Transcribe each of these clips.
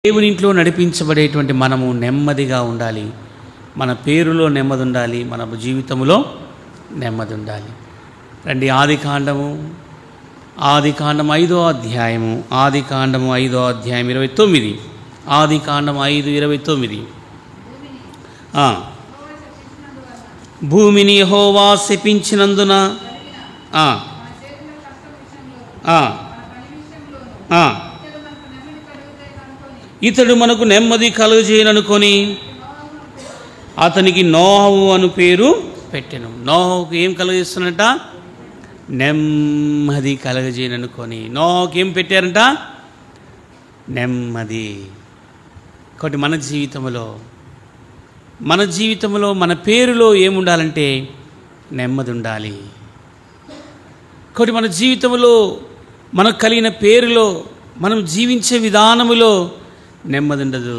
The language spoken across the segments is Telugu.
దేవుని ఇంట్లో నడిపించబడేటువంటి మనము నెమ్మదిగా ఉండాలి. మన పేరులో నెమ్మది ఉండాలి, మన జీవితంలో నెమ్మది ఉండాలి. రండి, ఆదికాండము 5వ అధ్యాయము, ఆదికాండము 5వ అధ్యాయం 29. ఆదికాండము 5:29. భూమిని యెహోవా శపించినందున ఇతడు మనకు నెమ్మది కలుగజేయననుకొని అతనికి నోహవు అను పేరు పెట్టెను. నోహుకు ఏం కలుగజేస్తున్నట? నెమ్మది కలుగజేయననుకొని. నోహుకు ఏం పెట్టారంట? నెమ్మది. కాబట్టి మన జీవితంలో మన పేరులో ఏముండాలంటే నెమ్మది ఉండాలి. కాబట్టి మన జీవితంలో మనకు కలిగిన పేరులో, మనం జీవించే విధానములో నెమ్మది ఉండదు.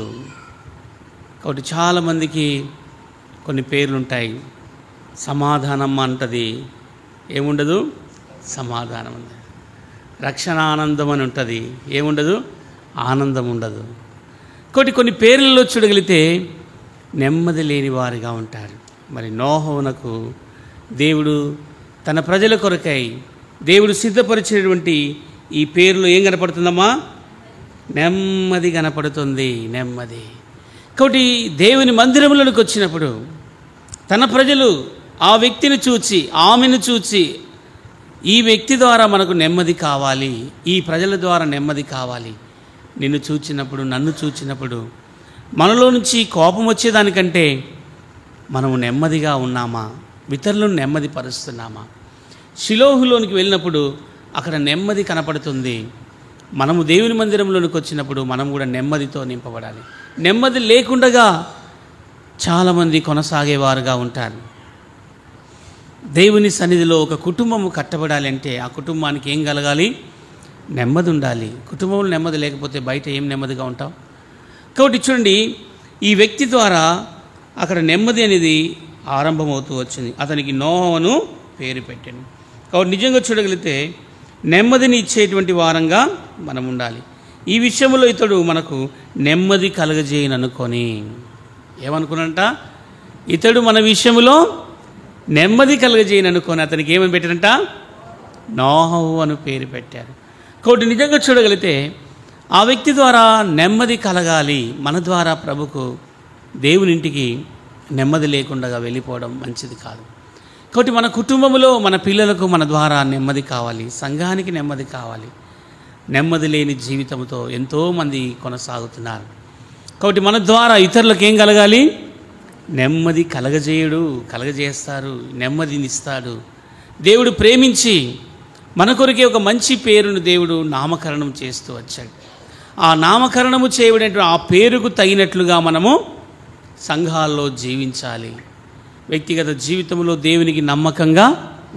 కాబట్టి చాలామందికి కొన్ని పేర్లు ఉంటాయి. సమాధానం అంటది, ఏముండదు? సమాధానం ఉండదు. రక్షణ ఆనందం అని ఉంటుంది, ఏముండదు? ఆనందం ఉండదు. కాబట్టి కొన్ని పేర్లలో చూడగలిగితే నెమ్మది లేని వారిగా ఉంటారు. మరి నోహవునకు దేవుడు తన ప్రజల కొరకై దేవుడు సిద్ధపరిచినటువంటి ఈ పేరులో ఏం కనపడుతుందమ్మా? నెమ్మది కనపడుతుంది, నెమ్మది. కాబట్టి దేవుని మందిరములకు వచ్చినప్పుడు తన ప్రజలు ఆ వ్యక్తిని చూచి, ఆమెను చూచి, ఈ వ్యక్తి ద్వారా మనకు నెమ్మది కావాలి, ఈ ప్రజల ద్వారా నెమ్మది కావాలి. నిన్ను చూచినప్పుడు, నన్ను చూచినప్పుడు మనలో నుంచి కోపం వచ్చేదానికంటే మనము నెమ్మదిగా ఉన్నామా? ఇతరులను నెమ్మది పరుస్తున్నామా? షిలోహులోనికి వెళ్ళినప్పుడు అక్కడ నెమ్మది కనపడుతుంది. మనము దేవుని మందిరంలోనికి వచ్చినప్పుడు మనం కూడా నెమ్మదితో నింపబడాలి. నెమ్మది లేకుండగా చాలామంది కొనసాగేవారుగా ఉంటారు. దేవుని సన్నిధిలో ఒక కుటుంబము కట్టబడాలి అంటే ఆ కుటుంబానికి ఏం కలగాలి? నెమ్మది ఉండాలి. కుటుంబంలో నెమ్మది లేకపోతే బయట ఏం నెమ్మదిగా ఉంటాం? కాబట్టి చూడండి, ఈ వ్యక్తి ద్వారా అక్కడ నెమ్మది అనేది ఆరంభమవుతూ వచ్చింది. అతనికి నోహను పేరు పెట్టాను. కాబట్టి నిజంగా చూడగలిగితే నెమ్మదిని ఇచ్చేటువంటి వారంగా మనం ఉండాలి. ఈ విషయంలో ఇతడు మనకు నెమ్మది కలగజేయననుకొని, ఏమనుకున్నంట? ఇతడు మన విషయంలో నెమ్మది కలగజేయననుకొని అతనికి ఏమని పెట్టారంట? నోహవు అని పేరు పెట్టారు. కాబట్టి నిజంగా చూడగలిగితే ఆ వ్యక్తి ద్వారా నెమ్మది కలగాలి. మన ద్వారా ప్రభుకు, దేవుని ఇంటికి నెమ్మది లేకుండా వెళ్ళిపోవడం మంచిది కాదు. కాబట్టి మన కుటుంబంలో మన పిల్లలకు మన ద్వారా నెమ్మది కావాలి, సంఘానికి నెమ్మది కావాలి. నెమ్మది లేని జీవితంతో ఎంతోమంది కొనసాగుతున్నారు. కాబట్టి మన ద్వారా ఇతరులకు ఏం కలగాలి? నెమ్మది కలగజేస్తారు, నెమ్మదినిస్తాడు. దేవుడు ప్రేమించి మన కొరకే ఒక మంచి పేరును దేవుడు నామకరణం చేస్తూ వచ్చాడు. ఆ నామకరణము చేయబడినటువంటి ఆ పేరుకు తగినట్లుగా మనము సంఘాల్లో జీవించాలి. వ్యక్తిగత జీవితంలో దేవునికి నమ్మకంగా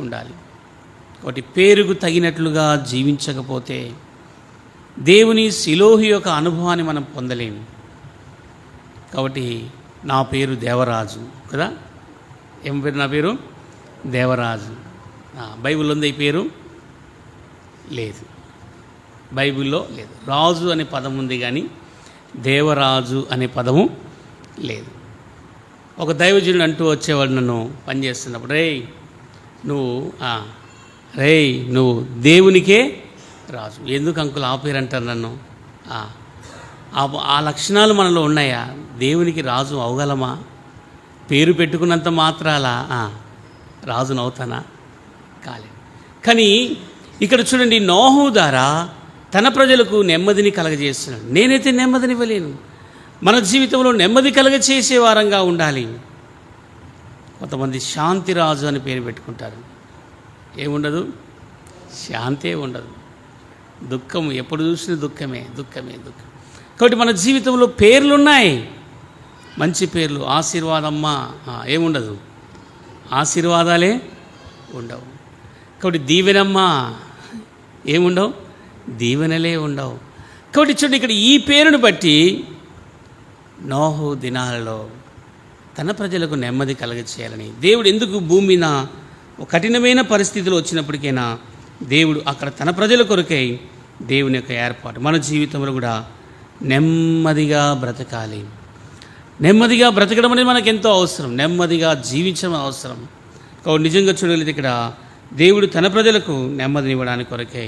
ఉండాలి. కాబట్టి పేరుకు తగినట్లుగా జీవించకపోతే దేవుని షిలోహు యొక్క అనుభవాన్ని మనం పొందలేము. కాబట్టి నా పేరు దేవరాజు కదా. ఏం పేరు? నా పేరు దేవరాజు. బైబిల్లో ఉంది ఈ పేరు? లేదు, బైబిల్లో లేదు. రాజు అనే పదం ఉంది కానీ దేవరాజు అనే పదము లేదు. ఒక దైవజనుడు అంటూ వచ్చేవాడు నన్ను పనిచేస్తున్నప్పుడు, నువ్వు దేవునికే రాజు. ఎందుకు అంకుల్ ఆ పేరు అంటారు నన్ను? ఆ లక్షణాలు మనలో ఉన్నాయా? దేవునికి రాజు అవగలమా? పేరు పెట్టుకున్నంత మాత్రాల రాజునవుతానా? కాలేదు. కానీ ఇక్కడ చూడండి, నోహు ద్వారా తన ప్రజలకు నెమ్మదిని కలగజేస్తున్నాడు. నేనైతే నెమ్మదినివ్వలేను. మన జీవితంలో నెమ్మది కలగచేసే వారంగా ఉండాలి. కొంతమంది శాంతిరాజు అని పేరు పెట్టుకుంటారు. ఏముండదు? శాంతే ఉండదు. దుఃఖం, ఎప్పుడు చూసినా దుఃఖమే. కాబట్టి మన జీవితంలో పేర్లున్నాయి, మంచి పేర్లు. ఆశీర్వాదమ్మ, ఏముండదు? ఆశీర్వాదాలే ఉండవు. కాబట్టి దీవెనమ్మ, ఏముండవు? దీవెనలే ఉండవు. కాబట్టి చూడండి, ఇక్కడ ఈ పేరును బట్టి నోహు దినాలలో తన ప్రజలకు నెమ్మది కలగచేయాలని దేవుడు ఎందుకు భూమిన కఠినమైన పరిస్థితులు వచ్చినప్పటికైనా దేవుడు అక్కడ తన ప్రజల కొరకై దేవుని యొక్క ఏర్పాటు మన జీవితంలో కూడా నెమ్మదిగా బ్రతకాలి. నెమ్మదిగా బ్రతకడం అనేది మనకు ఎంతో అవసరం. నెమ్మదిగా జీవించడం అవసరం. కాబట్టి నిజంగా చూడలేదు, ఇక్కడ దేవుడు తన ప్రజలకు నెమ్మదినివ్వడానికి కొరకే.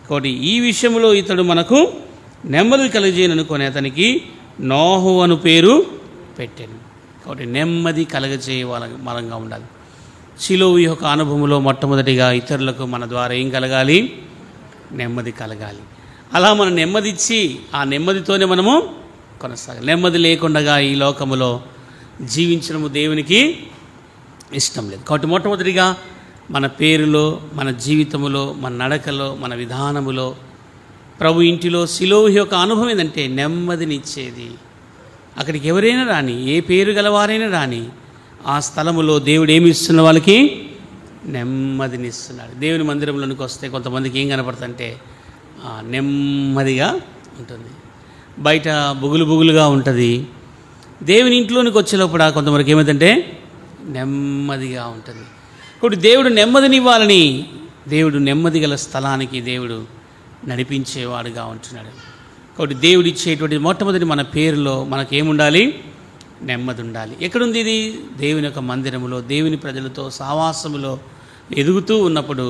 కాబట్టి ఈ విషయంలో ఇతడు మనకు నెమ్మది కలుగజేయనుకొని అతనికి నోహు అను పేరు పెట్టాను. కాబట్టి నెమ్మది కలగజేయ బలంగా ఉండాలి. సిలువ యొక్క అనుభవంలో మొట్టమొదటిగా ఇతరులకు మన ద్వారా ఏం కలగాలి? నెమ్మది కలగాలి. అలా మనం నెమ్మది ఇచ్చి ఆ నెమ్మదితోనే మనము కొనసాగాలి. నెమ్మది లేకుండా ఈ లోకములో జీవించడము దేవునికి ఇష్టం లేదు. కాబట్టి మొట్టమొదటిగా మన పేరులో, మన జీవితంలో, మన నడకలో, మన విధానములో, ప్రభు ఇంటిలో సిలువ యొక్క అనుభవం ఏంటంటే నెమ్మదినిచ్చేది. అక్కడికి ఎవరైనా రాని, ఏ పేరు గలవారైనా రాని, ఆ స్థలములో దేవుడు ఏమి ఇస్తున్న వాళ్ళకి నెమ్మదినిస్తున్నాడు. దేవుని మందిరంలోనికి వస్తే కొంతమందికి ఏం కనపడుతుందంటే నెమ్మదిగా ఉంటుంది. బయట బుగులుగా ఉంటుంది. దేవుని ఇంట్లోనికి వచ్చేలోపల కొంతమందికి ఏమైందంటే నెమ్మదిగా ఉంటుంది. కాబట్టి దేవుడు నెమ్మదినివ్వాలని దేవుడు నెమ్మది గల స్థలానికి దేవుడు నడిపించేవాడుగా ఉంటున్నాడు. కాబట్టి దేవుడు ఇచ్చేటువంటి మొట్టమొదటి మన పేరులో మనకేముండాలి? నెమ్మది ఉండాలి. ఎక్కడుంది ఇది? దేవుని యొక్క మందిరములో, దేవుని ప్రజలతో సహవాసములో ఎదుగుతూ ఉన్నప్పుడు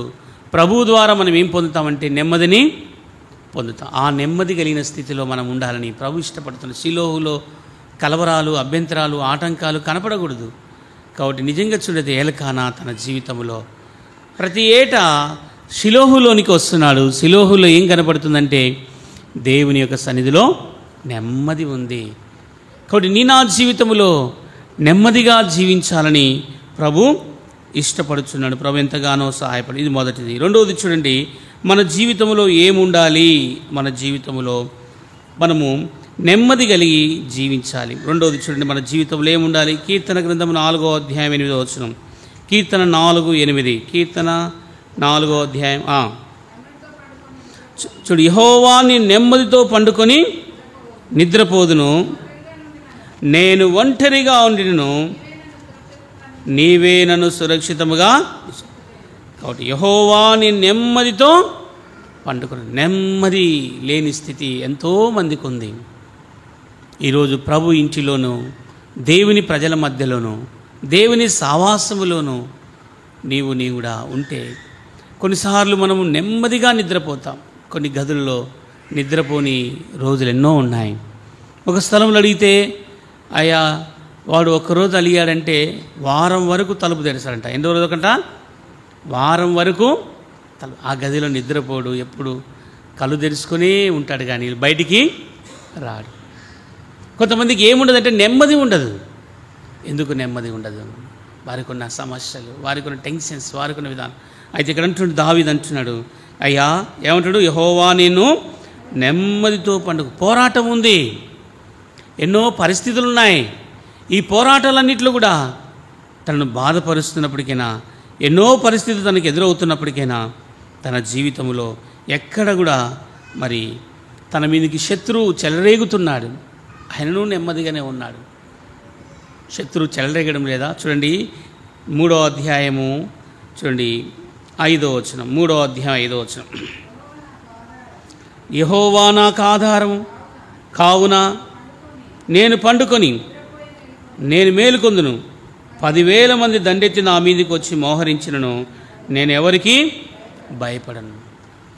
ప్రభువు ద్వారా మనం ఏం పొందుతామంటే నెమ్మదిని పొందుతాం. ఆ నెమ్మది కలిగిన స్థితిలో మనం ఉండాలని ప్రభు ఇష్టపడుతున్న. సిలువలో కలవరాలు, అభ్యంతరాలు, ఆటంకాలు కనపడకూడదు. కాబట్టి నిజంగా చూడదు, ఎల్కానా తన జీవితంలో ప్రతి ఏటా షిలోహులోనికి వస్తున్నాడు. షిలోహులో ఏం కనపడుతుందంటే దేవుని యొక్క సన్నిధిలో నెమ్మది ఉంది. కాబట్టి నా జీవితంలో నెమ్మదిగా జీవించాలని ప్రభు ఇష్టపడుచున్నాడు. ప్రభు ఎంతగానో సహాయపడి. ఇది మొదటిది. రెండవది చూడండి, మన జీవితంలో ఏముండాలి? మన జీవితంలో మనము నెమ్మది కలిగి జీవించాలి. రెండవది చూడండి, మన జీవితంలో ఏముండాలి? కీర్తన గ్రంథం 4వ అధ్యాయం 8వ వచనం. కీర్తన 4:8. కీర్తన 4వ అధ్యాయం. చూడు, యెహోవా నీ నెమ్మదితో పండుకొని నిద్రపోదును, నేను ఒంటరిగా ఉండినను నీవే నన్ను సురక్షితముగా. కాబట్టి యెహోవా నీ నెమ్మదితో పండుకొని. నెమ్మది లేని స్థితి ఎంతోమందికి ఉంది. ఈరోజు ప్రభు ఇంటిలోనూ, దేవుని ప్రజల మధ్యలోనూ, దేవుని సావాసములోనూ నీవు కూడా ఉంటే కొన్నిసార్లు మనము నెమ్మదిగా నిద్రపోతాం. కొన్ని గదుల్లో నిద్రపోని రోజులు ఎన్నో ఉన్నాయి. ఒక స్థలంలో అడిగితే అయ్యా వాడు ఒక్కరోజు అలిగాడంటే వారం వరకు తలుపు తెరిచాడంట. ఎన్ని రోజుల కంట? వారం వరకు ఆ గదిలో నిద్రపోడు. ఎప్పుడు కళ్ళు తెరుచుకునే ఉంటాడు, కానీ బయటికి రాడు. కొంతమందికి ఏముండదంటే నెమ్మది ఉండదు. ఎందుకు నెమ్మది ఉండదు? వారికి ఉన్న సమస్యలు, వారికి ఉన్న టెన్షన్స్, వారికి ఉన్న విధానం. అయితే ఇక్కడ అంటున్నాడు, దావీదు అంటున్నాడు, అయ్యా ఏమంటాడు? యెహోవా నేను నెమ్మదితో పండుగ. పోరాటం ఉంది, ఎన్నో పరిస్థితులు ఉన్నాయి. ఈ పోరాటాలన్నింటిలో కూడా తనను బాధపరుస్తున్నప్పటికైనా, ఎన్నో పరిస్థితులు తనకు ఎదురవుతున్నప్పటికైనా తన జీవితంలో ఎక్కడ కూడా మరి తన మీదకి శత్రువు చెలరేగుతున్నాడు, ఆయనను నెమ్మదిగానే ఉన్నాడు. శత్రువు చెలరేగడం లేదా? చూడండి 3వ అధ్యాయము, చూడండి 5వ వచనం. 3వ అధ్యాయం 5వ వచనం. యెహోవా నాకు ఆధారము కావున నేను పండుకొని నేను మేలుకొందును. 10,000 మంది దండెత్తి నా మీదకి వచ్చి మోహరించినను నేను ఎవరికి భయపడను.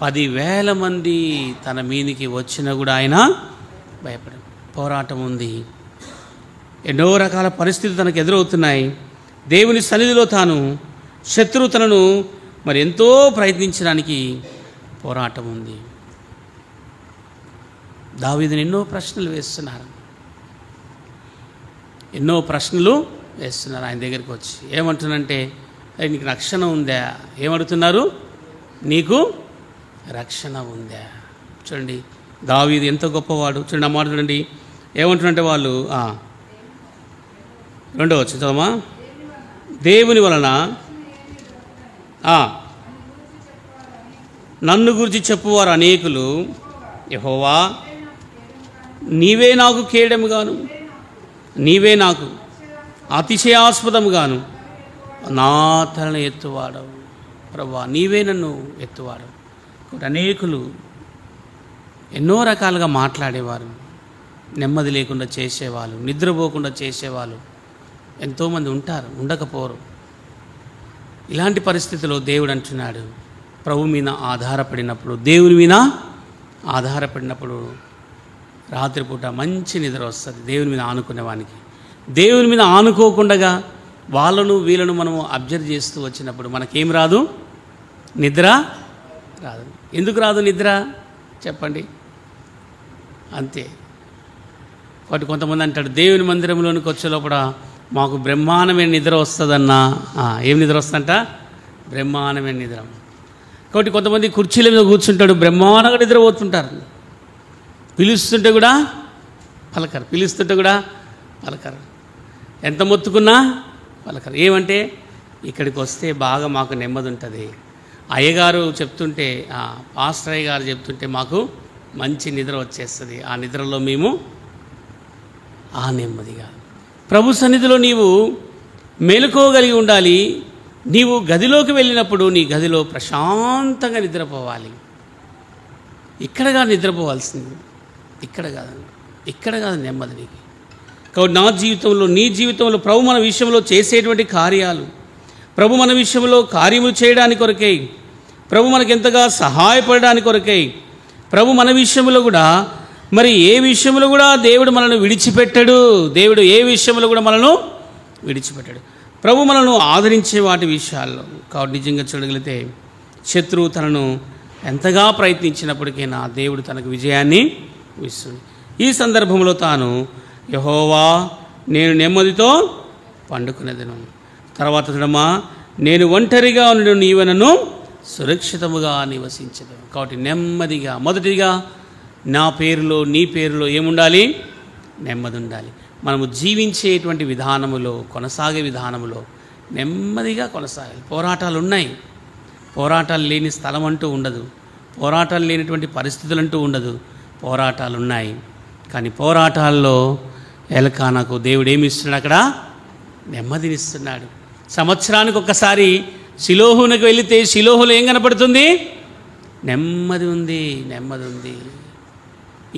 10,000 మంది తన మీదికి వచ్చినా కూడా ఆయన భయపడను. పోరాటం ఉంది, ఎన్నో రకాల పరిస్థితులు తనకు ఎదురవుతున్నాయి. దేవుని సన్నిధిలో తాను శత్రువు తనను మరి ఎంతో ప్రయత్నించడానికి పోరాటం ఉంది. దావీదుని ఎన్నో ప్రశ్నలు వేస్తున్నారు, ఆయన దగ్గరికి వచ్చి ఏమంటున్నారంటే, నీకు రక్షణ ఉందా? ఏమడుగుతున్నారు? నీకు రక్షణ ఉందా? చూడండి దావీదు ఎంత గొప్పవాడు. చూడండి ఆ మాట చూడండి. ఏమంటున్నారంటే వాళ్ళు, 2వ వచనం చదవమా. దేవుని వలన నన్ను గురించి చెప్పువారు అనేకులు, యెహోవా నీవే నాకు కేడముగాను, నీవే నాకు అతిశయాస్పదముగాను నా తలను ఎత్తువాడవు. ప్రభువా నీవే నన్ను ఎత్తువాడవు. అనేకులు ఎన్నో రకాలుగా మాట్లాడేవారు, నెమ్మది లేకుండా చేసేవాళ్ళు, నిద్రపోకుండా చేసేవాళ్ళు ఎంతోమంది ఉంటారు, ఉండకపోరు. ఇలాంటి పరిస్థితిలో దేవుడు అంటున్నాడు, ప్రభు మీద ఆధారపడినప్పుడు, దేవుని మీద ఆధారపడినప్పుడు రాత్రిపూట మంచి నిద్ర వస్తుంది దేవుని మీద ఆనుకునేవానికి. దేవుని మీద ఆనుకోకుండా వాళ్ళను వీళ్ళను మనము అబ్జర్వ్ చేస్తూ వచ్చినప్పుడు మనకేం రాదు? నిద్ర రాదు. ఎందుకు రాదు నిద్ర చెప్పండి? అంతే. వాటి కొంతమంది అంటాడు, దేవుని మందిరంలోనికి వచ్చే లోపల మాకు బ్రహ్మాండమైన నిద్ర వస్తుందన్నా. ఏం నిద్ర వస్తుందంట? బ్రహ్మాండమైన నిద్ర. కాబట్టి కొంతమంది కుర్చీల మీద కూర్చుంటాడు, బ్రహ్మాండంగా నిద్రపోతుంటారు. పిలుస్తుంటే కూడా పలకరు, పిలుస్తుంటే కూడా పలకరు, ఎంత మొత్తుకున్నా పలకరు. ఏమంటే ఇక్కడికి వస్తే బాగా మాకు నెమ్మది ఉంటుంది, అయ్యగారు చెప్తుంటే, పాస్టర్ అయ్య గారు చెప్తుంటే మాకు మంచి నిద్ర వచ్చేస్తుంది, ఆ నిద్రలో మేము ఆ నెమ్మదిగా. ప్రభు సన్నిధిలో నీవు మేలుకోగలిగి ఉండాలి. నీవు గదిలోకి వెళ్ళినప్పుడు నీ గదిలో ప్రశాంతంగా నిద్రపోవాలి. ఇక్కడగా నిద్రపోవాల్సింది, ఇక్కడ కాదు నెమ్మది నీకు. కాబట్టి నా జీవితంలో, నీ జీవితంలో ప్రభు మన విషయంలో చేసేటువంటి కార్యాలు, ప్రభు మన విషయంలో కార్యములు చేయడానికి కొరకై, ప్రభు మనకు ఎంతగా సహాయపడడానికి కొరకై, ప్రభు మన విషయంలో కూడా మరి ఏ విషయంలో కూడా దేవుడు మనల్ని విడిచిపెట్టాడు. దేవుడు ఏ విషయంలో కూడా మనల్ని విడిచిపెట్టాడు. ప్రభు మనల్ని ఆదరించే వాటి విషయాల్లో. కాబట్టి నిజంగా చూడగలిగితే శత్రువు తనను ఎంతగా ప్రయత్నించినప్పటికైనా దేవుడు తనకు విజయాన్ని ఇస్తుంది. ఈ సందర్భంలో తాను యెహోవా నేను నెమ్మదితో పండుకునేదను, తర్వాత చూడమ్మా నేను ఒంటరిగా ఉండి నీవు నన్ను సురక్షితముగా నివసించదు. కాబట్టి నెమ్మదిగా, మొదటిగా నా పేరులో నీ పేరులో ఏముండాలి? నెమ్మది ఉండాలి. మనము జీవించేటువంటి విధానములో, కొనసాగే విధానములో నెమ్మదిగా కొనసాగాలి. పోరాటాలు ఉన్నాయి, పోరాటాలు లేని స్థలం అంటూ ఉండదు, పోరాటాలు లేనటువంటి పరిస్థితులు అంటూ ఉండదు. పోరాటాలు ఉన్నాయి, కానీ పోరాటాల్లో ఎల్కానాకు దేవుడు ఏమి ఇస్తున్నాడు? అక్కడ నెమ్మదినిస్తున్నాడు. సంవత్సరానికి ఒక్కసారి షిలోహునకు వెళితే షిలోహులో ఏం కనపడుతుంది? నెమ్మది ఉంది, నెమ్మది ఉంది.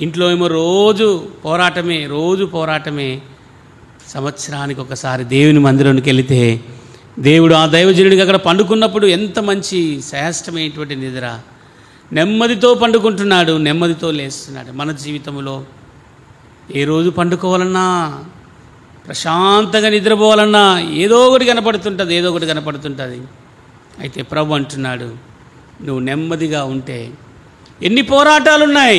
ఇంట్లో ఏమో రోజు పోరాటమే. సంవత్సరానికి ఒకసారి దేవుని మందిరానికి వెళితే దేవుడు ఆ దైవజనుడికి అక్కడ పండుకున్నప్పుడు ఎంత మంచి శ్రేష్టమైనటువంటి నిద్ర, నెమ్మదితో పండుకుంటున్నాడు, నెమ్మదితో లేస్తున్నాడు. మన జీవితంలో ఏ రోజు పండుకోవాలన్నా, ప్రశాంతంగా నిద్రపోవాలన్నా ఏదో ఒకటి కనపడుతుంటుంది. అయితే ప్రభు అంటున్నాడు, నువ్వు నెమ్మదిగా ఉంటే, ఎన్ని పోరాటాలు ఉన్నాయి,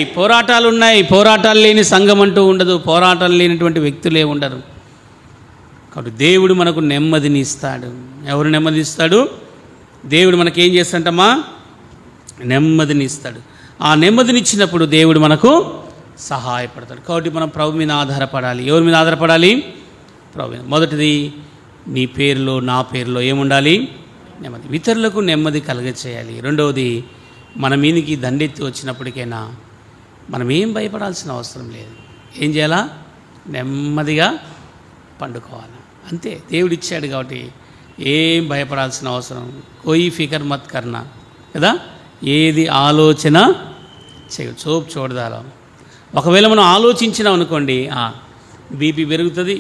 పోరాటాలు లేని సంఘం అంటూ ఉండదు, పోరాటాలు లేనటువంటి వ్యక్తులే ఉండరు. కాబట్టి దేవుడు మనకు నెమ్మదిని ఇస్తాడు. ఎవరు నెమ్మది ఇస్తాడు? దేవుడు మనకేం చేస్తాడంటమ్మా? నెమ్మదిని ఇస్తాడు. ఆ నెమ్మదినిచ్చినప్పుడు దేవుడు మనకు సహాయపడతాడు. కాబట్టి మనం ప్రభు మీద ఆధారపడాలి. ఎవరి మీద ఆధారపడాలి? ప్రభు మీద. మొదటిది నీ పేరులో, నా పేరులో ఏముండాలి? నెమ్మది. ఇతరులకు నెమ్మది కలగచేయాలి. రెండవది మన మీదికి దండెత్తి వచ్చినప్పటికైనా మనం ఏం భయపడాల్సిన అవసరం లేదు. ఏం చేయాలా? నెమ్మదిగా పండుకోవాలి. అంతే. దేవుడు ఇచ్చాడు కాబట్టి ఏం భయపడాల్సిన అవసరం. కోయి ఫికర్ మత్ కర్నా కదా. ఏది ఆలోచన చేయదు, చూపు చూడదాలో. ఒకవేళ మనం ఆలోచించినాం అనుకోండి, బీపీ పెరుగుతుంది,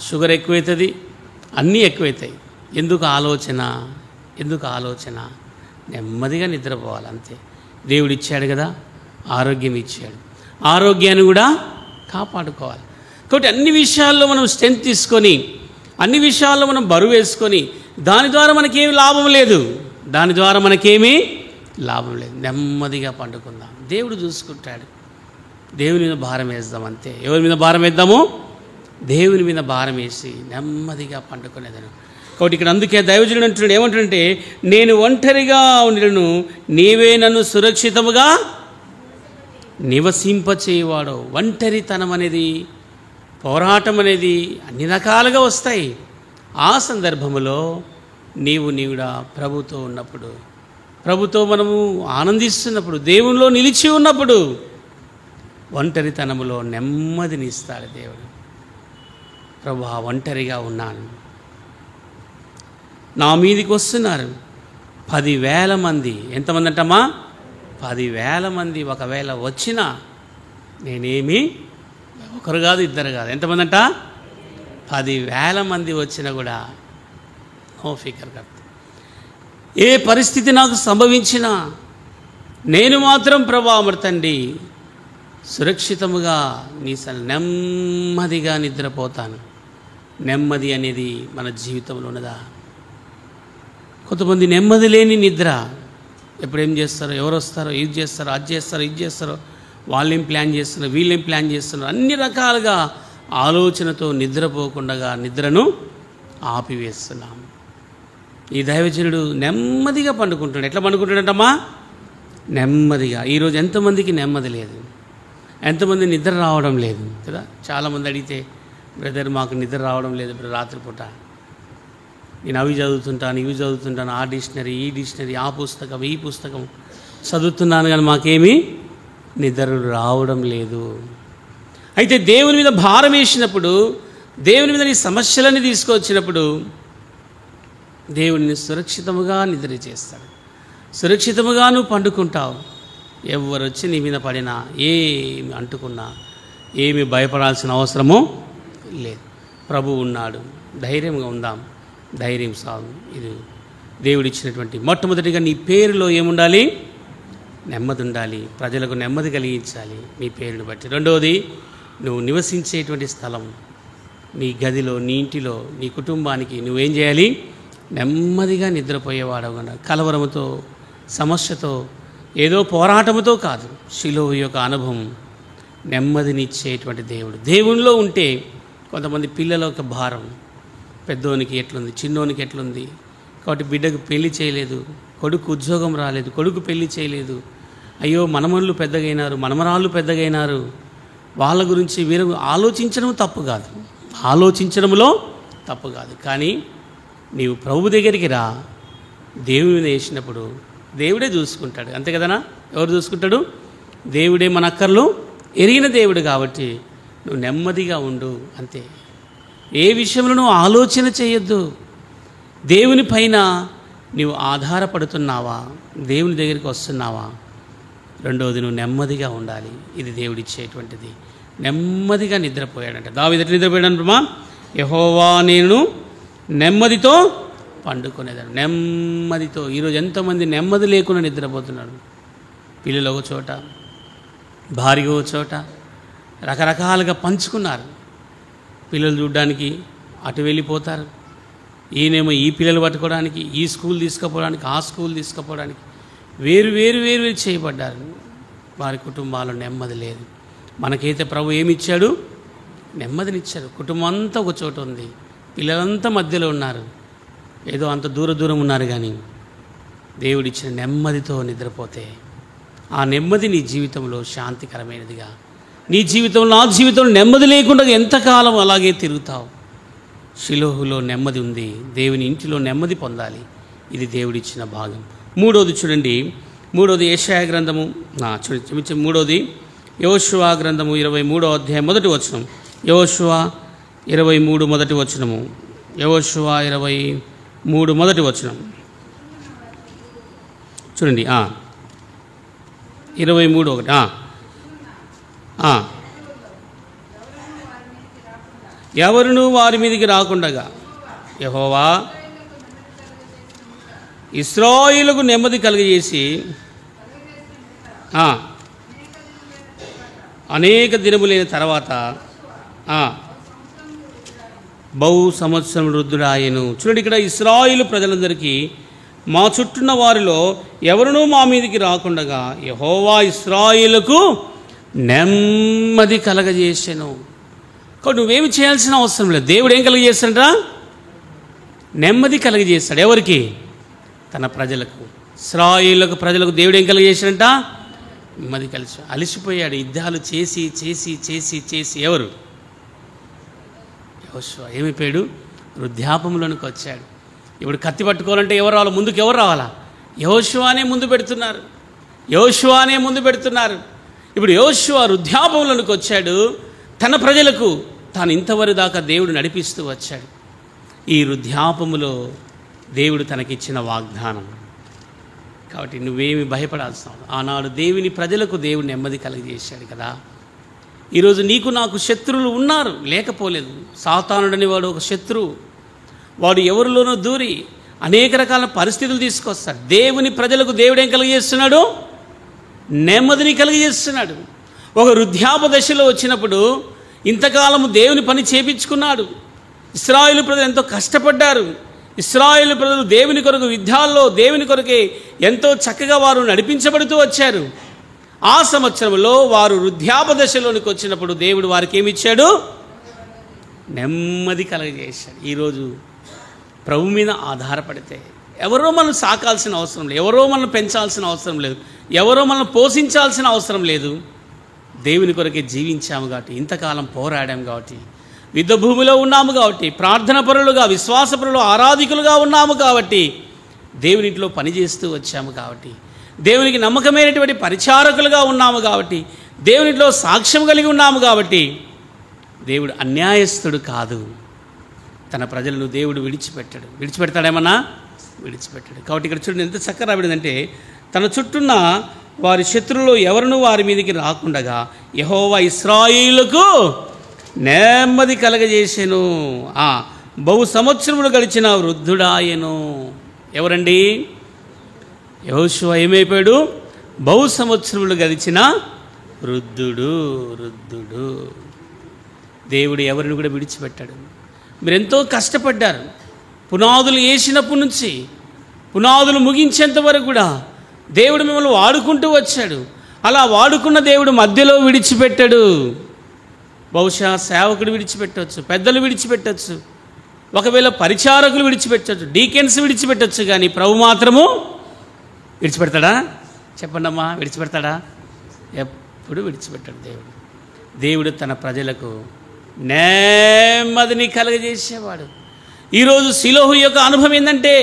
షుగర్ ఎక్కువవుతుంది, అన్నీ ఎక్కువవుతాయి. ఎందుకు ఆలోచన? నెమ్మదిగా నిద్రపోవాలి. అంతే. దేవుడు ఇచ్చాడు కదా, ఆరోగ్యం ఇచ్చాడు, ఆరోగ్యాన్ని కూడా కాపాడుకోవాలి. కాబట్టి అన్ని విషయాల్లో మనం స్ట్రెంత్ తీసుకొని, అన్ని విషయాల్లో మనం బరువు వేసుకొని దాని ద్వారా మనకేమీ లాభం లేదు. నెమ్మదిగా పండుకుందాం. దేవుడు చూసుకుంటాడు. దేవుని మీద భారం వేద్దాం. అంతే. ఎవరి మీద భారం వేద్దాము? దేవుని మీద భారం వేసి నెమ్మదిగా పండుకునేదను. కాబట్టి ఇక్కడ అందుకే దైవజనుడు అంటున్నాడు, ఏమంటాడంటే, నేను ఒంటరిగా ఉండను, నీవే నన్ను సురక్షితముగా నివసింపచేయవాడు. ఒంటరితనం అనేది, పోరాటం అనేది అన్ని రకాలుగా వస్తాయి. ఆ సందర్భంలో నీవుడా ప్రభుతో ఉన్నప్పుడు, ప్రభుతో మనము ఆనందిస్తున్నప్పుడు, దేవునిలో నిలిచి ఉన్నప్పుడు ఒంటరితనములో నెమ్మదిని ఇస్తాడు దేవుడు. ప్రభు, ఒంటరిగా ఉన్నాను, నా మీదికి వస్తున్నారు 10,000 మంది. ఎంతమంది అంటమ్మా? 10,000 మంది ఒకవేళ వచ్చినా నేనేమీ ఒకరు కాదు, ఇద్దరు కాదు, ఎంతమంది అంట? 10,000 మంది వచ్చినా కూడా నో ఫికర్ కాదు. ఏ పరిస్థితి నాకు సంభవించినా నేను మాత్రం ప్రభా మరి తండ్రి సురక్షితముగా నీ నెమ్మదిగా నిద్రపోతాను. నెమ్మది అనేది మన జీవితంలో ఉన్నదా? కొంతమంది నెమ్మది లేని నిద్ర. ఎప్పుడేం చేస్తారో, ఎవరు వస్తారో, ఇది చేస్తారో, అది చేస్తారో, ఇది చేస్తారో, వాళ్ళేం ప్లాన్ చేస్తున్నారు, వీళ్ళేం ప్లాన్ చేస్తున్నారు, అన్ని రకాలుగా ఆలోచనతో నిద్రపోకుండా నిద్రను ఆపివేస్తున్నాం. ఈ దైవజనుడు నెమ్మదిగా పండుకుంటాడు. ఎట్లా పండుకుంటాడంటమ్మా? నెమ్మదిగా. ఈరోజు ఎంతమందికి నెమ్మది లేదు, ఎంతమంది నిద్ర రావడం లేదు కదా. చాలామంది అడిగితే, బ్రదర్ మాకు నిద్ర రావడం లేదు ఇప్పుడు రాత్రిపూట, నేను అవి చదువుతుంటాను, ఇవి చదువుతుంటాను, ఆ డిక్షనరీ, ఈ డిక్షనరీ, ఆ పుస్తకం, ఈ పుస్తకం చదువుతున్నాను, కానీ మాకేమీ నిద్ర రావడం లేదు. అయితే దేవుని మీద భారం వేసినప్పుడు, దేవుని మీద నీ సమస్యలని తీసుకొచ్చినప్పుడు దేవుడిని సురక్షితముగా నిద్ర చేస్తాడు. సురక్షితముగా నువ్వు పండుకుంటావు. ఎవరు వచ్చి నీ మీద పడినా, ఏమి అంటుకున్నా, ఏమి భయపడాల్సిన అవసరమో లేదు. ప్రభు ఉన్నాడు, ధైర్యంగా ఉందాం, ధైర్యం సాగు. ఇది దేవుడిచ్చినటువంటి మొట్టమొదటిగా నీ పేరులో ఏముండాలి? నెమ్మది ఉండాలి. ప్రజలకు నెమ్మది కలిగించాలి నీ పేరుని బట్టి. రెండవది, నువ్వు నివసించేటువంటి స్థలం, నీ గదిలో, నీ ఇంటిలో, నీ కుటుంబానికి నువ్వేం చేయాలి? నెమ్మదిగా నిద్రపోయేవాడవుగా, కలవరముతో, సమస్యతో, ఏదో పోరాటముతో కాదు. షిలోహు యొక్క అనుభవం నెమ్మదినిచ్చేటువంటి దేవుడు. దేవునిలో ఉంటే కొంతమంది పిల్లల యొక్క భారం, పెద్దోనికి ఎట్లుంది, చిన్నోనికి ఎట్లుంది, కాబట్టి బిడ్డకు పెళ్లి చేయలేదు, కొడుకు ఉద్యోగం రాలేదు, కొడుకు పెళ్లి చేయలేదు, అయ్యో మనమళ్ళు పెద్దగైనారు, మనమరాళ్ళు పెద్దగైనారు, వాళ్ళ గురించి వీరు ఆలోచించడం తప్పు కాదు, ఆలోచించడంలో తప్పు కాదు. కానీ నీవు ప్రభు దగ్గరికి రా, దేవుని వేసినప్పుడు దేవుడే చూసుకుంటాడు. అంతే కదనా? ఎవరు చూసుకుంటాడు? దేవుడే మన అక్కర్లు ఎరిగిన దేవుడు. కాబట్టి నువ్వు నెమ్మదిగా ఉండు, అంతే. ఏ విషయంలో నువ్వు ఆలోచన చేయొద్దు. దేవుని పైన నువ్వు ఆధారపడుతున్నావా, దేవుని దగ్గరికి వస్తున్నావా? రెండవది, నువ్వు నెమ్మదిగా ఉండాలి. ఇది దేవుడిచ్చేటువంటిది. నెమ్మదిగా నిద్రపోయాడంట. దావీదు ఎట్లా నిద్రపోయాడు బ్రహ్మ? యెహోవా నేను నెమ్మదితో పండుకునేదాడు. నెమ్మదితో. ఈరోజు ఎంతోమంది నెమ్మది లేకుండా నిద్రపోతున్నాడు. పిల్లలు ఒక చోట, భార్య ఒక చోట, రకరకాలుగా పంచుకున్నారు. పిల్లలు చూడడానికి అటు వెళ్ళిపోతారు, ఈయనేమో ఈ పిల్లలు పట్టుకోవడానికి, ఈ స్కూల్ తీసుకుపోవడానికి, ఆ స్కూల్ తీసుకుపోవడానికి వేరు వేరు వేరు వేరు చేయబడ్డారు. వారి కుటుంబాల్లో నెమ్మది లేదు. మనకైతే ప్రభు ఏమిచ్చాడు? నెమ్మదినిచ్చాడు. కుటుంబం అంతా ఒక చోట ఉంది, పిల్లలంతా మధ్యలో ఉన్నారు, ఏదో అంత దూరం ఉన్నారు. కానీ దేవుడిచ్చిన నెమ్మదితో నిద్రపోతే ఆ నెమ్మది నీ జీవితంలో శాంతికరమైనదిగా, నీ జీవితంలో, నా జీవితంలో నెమ్మది లేకుండా ఎంతకాలం అలాగే తిరుగుతావు? షిలోహులో నెమ్మది ఉంది. దేవుని ఇంటిలో నెమ్మది పొందాలి. ఇది దేవుడిచ్చిన భాగం. మూడోది చూడండి, మూడోది యెషయా గ్రంథము, చూడండి, మూడోది యెహోషువ గ్రంథము 23వ అధ్యాయం మొదటి వచనం. యెహోషువ 23 మొదటి వచనము. యెహోషువ 23 మొదటి వచనం చూడండి. 23:1. ఎవరును వారి మీదికి రాకుండగా యెహోవా ఇశ్రాయేలుకు నెమ్మది కలుగజేసి అనేక దినములైన తర్వాత బహు సంవత్సరం వృద్ధుడాయను. చూడండి, ఇక్కడ ఇశ్రాయేలు ప్రజలందరికీ, మా చుట్టూన్న వారిలో ఎవరునూ మా మీదికి రాకుండగా యెహోవా ఇశ్రాయేలుకు నెమ్మది కలగజేసెను. కాబట్టి నువ్వేమి చేయాల్సిన అవసరం లేదు. దేవుడు ఏం కలగజేస్తాడా? నెమ్మది కలగజేస్తాడు. ఎవరికి? తన ప్రజలకు, ఇశ్రాయేలు ప్రజలకు దేవుడు ఏం కలగజేశాడంట? నెమ్మది కలిసి. అలసిపోయాడు యుద్ధాలు చేసి చేసి చేసి చేసి. ఎవరు? యెహోషువ. ఏమైపోయాడు? వృద్ధాపంలోనికి వచ్చాడు. ఇప్పుడు కత్తి పట్టుకోవాలంటే ఎవరు రావాలి? ముందుకు ఎవరు రావాలా? యెహోషువనే ముందు పెడుతున్నారు, యెహోషువనే ముందు పెడుతున్నారు. ఇప్పుడు యెహోషువ వృద్ధాపంలోనికి వచ్చాడు. తన ప్రజలకు తాను ఇంతవరకు దాకా దేవుడు నడిపిస్తూ వచ్చాడు. ఈ వృద్ధాపములో దేవుడు తనకిచ్చిన వాగ్దానం. కాబట్టి నువ్వేమి భయపడాల్సిన, ఆనాడు దేవుని ప్రజలకు దేవుడు నెమ్మది కలుగజేశాడు కదా. ఈరోజు నీకు నాకు శత్రువులు ఉన్నారు, లేకపోలేదు. సాతానుడని వాడు ఒక శత్రువు. వాడు ఎవరిలోనో దూరి అనేక రకాల పరిస్థితులు తీసుకొస్తాడు. దేవుని ప్రజలకు దేవుడేం కలిగజేస్తున్నాడు? నెమ్మదిని కలిగజేస్తున్నాడు. ఒక వృద్ధాప దశలో వచ్చినప్పుడు ఇంతకాలము దేవుని పని చేపించుకున్నాడు. ఇశ్రాయేలు ప్రజలు ఎంతో కష్టపడ్డారు. ఇశ్రాయేలు ప్రజలు దేవుని కొరకు యుద్ధాల్లో దేవుని కొరకే ఎంతో చక్కగా వారు నడిపించబడుతూ వచ్చారు. ఆ సంవత్సరంలో వారు వృద్ధాప దశలోనికి వచ్చినప్పుడు దేవుడు వారికి ఏమిచ్చాడు? నెమ్మది కలగజేశాడు. ఈరోజు ప్రభు మీద ఆధారపడితే ఎవరో మనం సాకాల్సిన అవసరం లేదు, ఎవరో మనం పెంచాల్సిన అవసరం లేదు, ఎవరో మనం పోషించాల్సిన అవసరం లేదు. దేవుని కొరకే జీవించాము కాబట్టి, ఇంతకాలం పోరాడాము కాబట్టి, యుద్ధ భూమిలో ఉన్నాము కాబట్టి, ప్రార్థన పరులుగా, విశ్వాసపరులు, ఆరాధికులుగా ఉన్నాము కాబట్టి, దేవుని ఇంట్లో పనిచేస్తూ వచ్చాము కాబట్టి, దేవునికి నమ్మకమైనటువంటి పరిచారకులుగా ఉన్నాము కాబట్టి, దేవునిలో సాక్ష్యం కలిగి ఉన్నాము కాబట్టి, దేవుడు అన్యాయస్తుడు కాదు. తన ప్రజలను దేవుడు విడిచిపెడతాడేమన్నా? విడిచిపెట్టాడు. కాబట్టి ఇక్కడ చూడండి ఎంత చక్కగా రాబడిందంటే, తన చుట్టూన్న వారి శత్రువులు ఎవరునూ వారి మీదకి రాకుండగా యెహోవా ఇశ్రాయేలుకు నెమ్మది కలగజేసెను. బహు సంవత్సరములు గడిచిన వృద్ధుడాయను. ఎవరండి? యెహోషువ ఏమైపోయాడు? బహు సంవత్సరములు గడిచిన వృద్ధుడు. దేవుడు ఎవరిని కూడా విడిచిపెట్టాడు. మీరెంతో కష్టపడ్డారు. పునాదులు వేసినప్పటి నుంచి పునాదులు ముగించేంత వరకు కూడా దేవుడు మిమ్మల్ని వాడుకుంటూ వచ్చాడు. అలా వాడుకున్న దేవుడు మధ్యలో విడిచిపెట్టాడు. బహుశా సేవకుడు విడిచిపెట్టవచ్చు, పెద్దలు విడిచిపెట్టవచ్చు, ఒకవేళ పరిచారకులు విడిచిపెట్టవచ్చు, డీకెన్స్ విడిచిపెట్టవచ్చు, కానీ ప్రభు మాత్రము విడిచిపెడతాడా? చెప్పండి అమ్మా, విడిచిపెడతాడా? ఎప్పుడు విడిచిపెట్టాడు దేవుడు. దేవుడు తన ప్రజలకు నెమ్మదిని కలగజేసేవాడు. ఈరోజు షిలోహు యొక్క అనుభవం ఏంటంటే,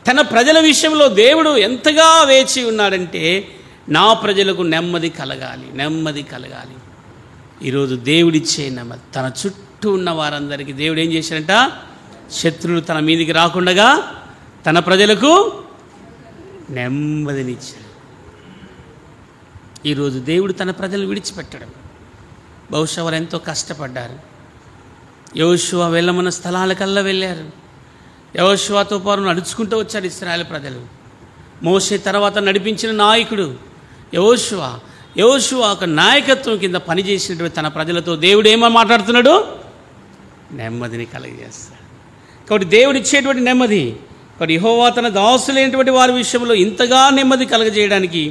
తన ప్రజల విషయంలో దేవుడు ఎంతగా వేచి ఉన్నాడంటే, నా ప్రజలకు నెమ్మది కలగాలి. ఈరోజు దేవుడిచ్చే నెమ్మది తన చుట్టూ ఉన్న వారందరికీ దేవుడు ఏం చేశాడంట? శత్రువులు తన మీదికి రాకుండగా తన ప్రజలకు నెమ్మదినిచ్చాడు. ఈరోజు దేవుడు తన ప్రజలను విడిచిపెట్టడం. బహుశా వారు ఎంతో కష్టపడ్డారు. యెహోషువ వెళ్ళమన్న స్థలాలకల్లా వెళ్ళారు. యెహోషువతో పాటు నడుచుకుంటూ వచ్చారు ఇశ్రాయేలు ప్రజలు. మోషే తర్వాత నడిపించిన నాయకుడు యెహోషువ ఒక నాయకత్వం కింద పనిచేసినటువంటి తన ప్రజలతో దేవుడు ఏమని మాట్లాడుతున్నాడు? నెమ్మదిని కలగజేస్తాడు. కాబట్టి దేవుడు ఇచ్చేటువంటి నెమ్మది, కాబట్టి యెహోవా తన దాసులైనటువంటి వారి విషయంలో ఇంతగా నెమ్మది కలగజేయడానికి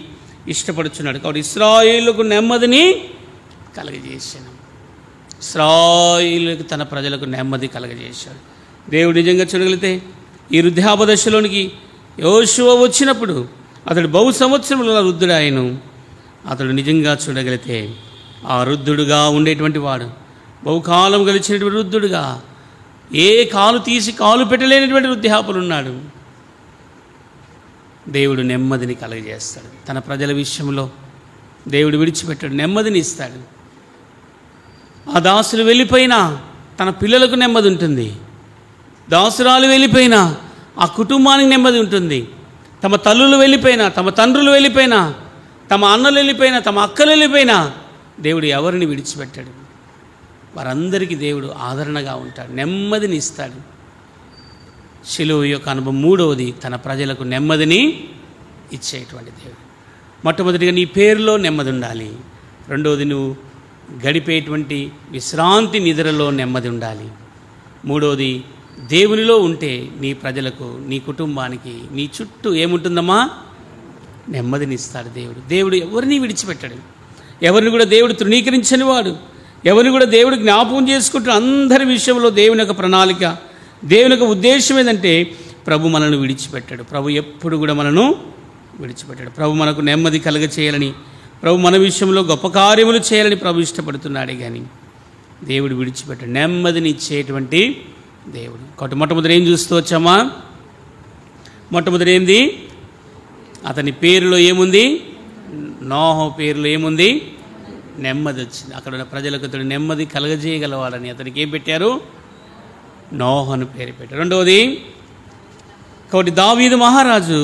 ఇష్టపడుచున్నాడు. కాబట్టి ఇశ్రాయేలుకు నెమ్మదిని కలగజేశాను. ఇశ్రాయేలుకు తన ప్రజలకు నెమ్మది కలగజేశాడు. దేవుడు నిజంగా చూడగలిగితే ఈ వృద్ధాప దశలోనికి యెహోషువ వచ్చినప్పుడు అతడు బహు సంవత్సరముల వృద్ధుడాయను. అతడు నిజంగా చూడగలిగితే ఆ వృద్ధుడుగా ఉండేటువంటి వాడు, బహుకాలం గడిచినటువంటి వృద్ధుడుగా, ఏ కాలు తీసి కాలు పెట్టలేనటువంటి వృద్ధాపలు ఉన్నాడు. దేవుడు నెమ్మదిని కలగజేస్తాడు. తన ప్రజల విషయంలో దేవుడు విడిచిపెట్టాడు, నెమ్మదిని ఇస్తాడు. ఆ దాసులు వెళ్ళిపోయినా తన పిల్లలకు నెమ్మది ఉంటుంది. దాసురాలు వెళ్ళిపోయినా ఆ కుటుంబానికి నెమ్మది ఉంటుంది. తమ తల్లులు వెళ్ళిపోయినా, తమ తండ్రులు వెళ్ళిపోయినా, తమ అన్నలు వెళ్ళిపోయినా, తమ అక్కలు వెళ్ళిపోయినా దేవుడు ఎవరిని విడిచిపెట్టాడు. వారందరికీ దేవుడు ఆదరణగా ఉంటాడు, నెమ్మదిని ఇస్తాడు. షిలోహు యొక్క అనుభవం మూడవది, తన ప్రజలకు నెమ్మదిని ఇచ్చేటువంటి దేవుడు. మొట్టమొదటిగా నీ పేరులో నెమ్మది ఉండాలి. రెండవది నువ్వు గడిపేటువంటి విశ్రాంతి నిద్రలో నెమ్మది ఉండాలి. మూడవది దేవునిలో ఉంటే నీ ప్రజలకు, నీ కుటుంబానికి, నీ చుట్టూ ఏముంటుందమ్మా? నెమ్మదిని ఇస్తాడు దేవుడు. దేవుడు ఎవరిని విడిచిపెట్టాడు. ఎవరిని కూడా దేవుడు తృణీకరించని వాడు. ఎవరిని కూడా దేవుడు జ్ఞాపకం చేసుకుంటున్న అందరి విషయంలో దేవుని యొక్క ప్రణాళిక, దేవుని యొక్క ఉద్దేశం ఏంటంటే ప్రభు మనల్ని విడిచిపెట్టాడు. ప్రభు ఎప్పుడు కూడా మనను విడిచిపెట్టాడు. ప్రభు మనకు నెమ్మది కలగ చేయాలని, ప్రభు మన విషయంలో గొప్ప కార్యములు చేయాలని ప్రభు ఇష్టపడుతున్నాడే కానీ దేవుడు విడిచిపెట్టాడు. నెమ్మదిని ఇచ్చేటువంటి దేవుడు. కాబట్టి మొట్టమొదటి ఏం చూస్తూ వచ్చామా? మొట్టమొదటి ఏంది? అతని పేరులో ఏముంది? నోహ పేరులో ఏముంది? నెమ్మది వచ్చింది. అక్కడ ఉన్న ప్రజలకు అతడు నెమ్మది కలగజేయగలవాడని అతనికి ఏం పెట్టారు? నోహ అని పేరు పెట్టారు. రెండవది, కాబట్టి దావీదు మహారాజు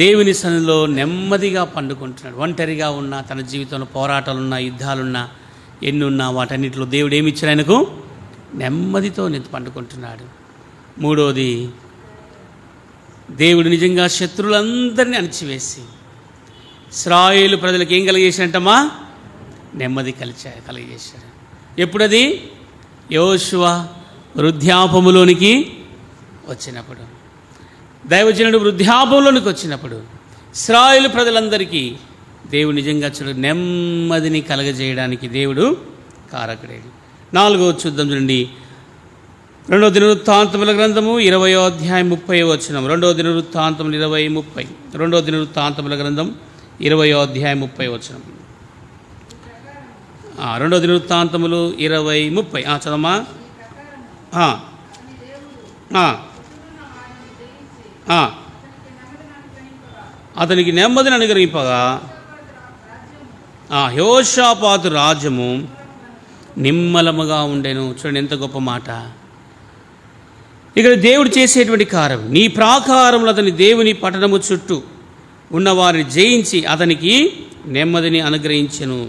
దేవుని సన్నిధిలో నెమ్మదిగా పండుకుంటున్నాడు. ఒంటరిగా ఉన్నా, తన జీవితంలో పోరాటాలున్నా, యుద్ధాలున్నా, ఎన్నున్నా వాటన్నిటిలో దేవుడు ఏమి ఇచ్చాడు? ఆయనకు నెమ్మదితో పండుకుంటున్నాడు. మూడోది, దేవుడు నిజంగా శత్రువులందరినీ అణిచివేసి ఇశ్రాయేలు ప్రజలకు ఏం కలిగేశాడంటమ్మా? నెమ్మది కలిగజేశాడు. ఎప్పుడది? యోషువ వృద్ధాపములోనికి వచ్చినప్పుడు, దైవజనుడు వృద్ధాపంలోనికి వచ్చినప్పుడు ఇశ్రాయేలు ప్రజలందరికీ దేవుడు నిజంగా నెమ్మదిని కలగజేయడానికి దేవుడు కారకుడేడు. 4వ చూద్దాం చూడండి. 2వ దినవృత్తాంతముల గ్రంథము 20వ అధ్యాయం 30వ వచనం. 2వ దినవృత్తాంతములు 20:30. 2వ దినవృత్తాంతముల గ్రంథం 20వ అధ్యాయం 30వ వచనం. 2వ దినవృత్తాంతములు 20:30 చదమ్మా. అతనికి నెమ్మదిని అనుగ్రహింపగా యెహోషాపాతు రాజ్యము నిమ్మలముగా ఉండెను. చూడండి ఎంత గొప్ప మాట. ఇక్కడ దేవుడు చేసేటువంటి కార్యం, నీ ప్రాకారములు అతని దేవుని పట్టణము చుట్టూ ఉన్నవారిని జయించి అతనికి నెమ్మదిని అనుగ్రహించెను.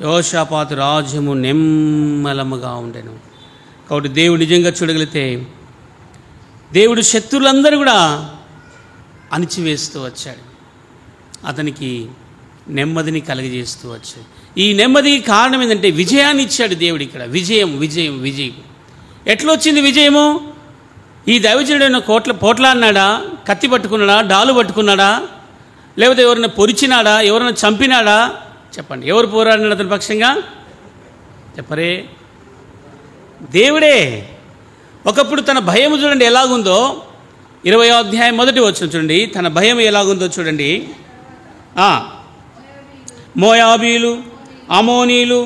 యెహోషాపాతు రాజ్యము నిమ్మలముగా ఉండెను. కాబట్టి దేవుడు నిజంగా చూడగలిగితే దేవుడు శత్రువులందరూ కూడా అణిచివేస్తూ వచ్చాడు, అతనికి నెమ్మదిని కలుగజేస్తూ వచ్చాడు. ఈ నెమ్మది కారణం ఏంటంటే విజయాన్ని ఇచ్చాడు దేవుడు. ఇక్కడ విజయం విజయం విజయం. ఎట్లా వచ్చింది విజయము? ఈ దైవజనుడైన పోట్లాడినాడా? కత్తి పట్టుకున్నాడా? డాలు పట్టుకున్నాడా? లేకపోతే ఎవరైనా పొరిచినాడా? ఎవరైనా చంపినాడా? చెప్పండి. ఎవరు పోరాడినాడు అతని పక్షంగా? చెప్పరే, దేవుడే. ఒకప్పుడు తన భయము చూడండి ఎలాగుందో. 20వ అధ్యాయం 1వ వచనం చూడండి, తన భయం ఎలాగుందో చూడండి. మోయాబీలు, అమోనీలు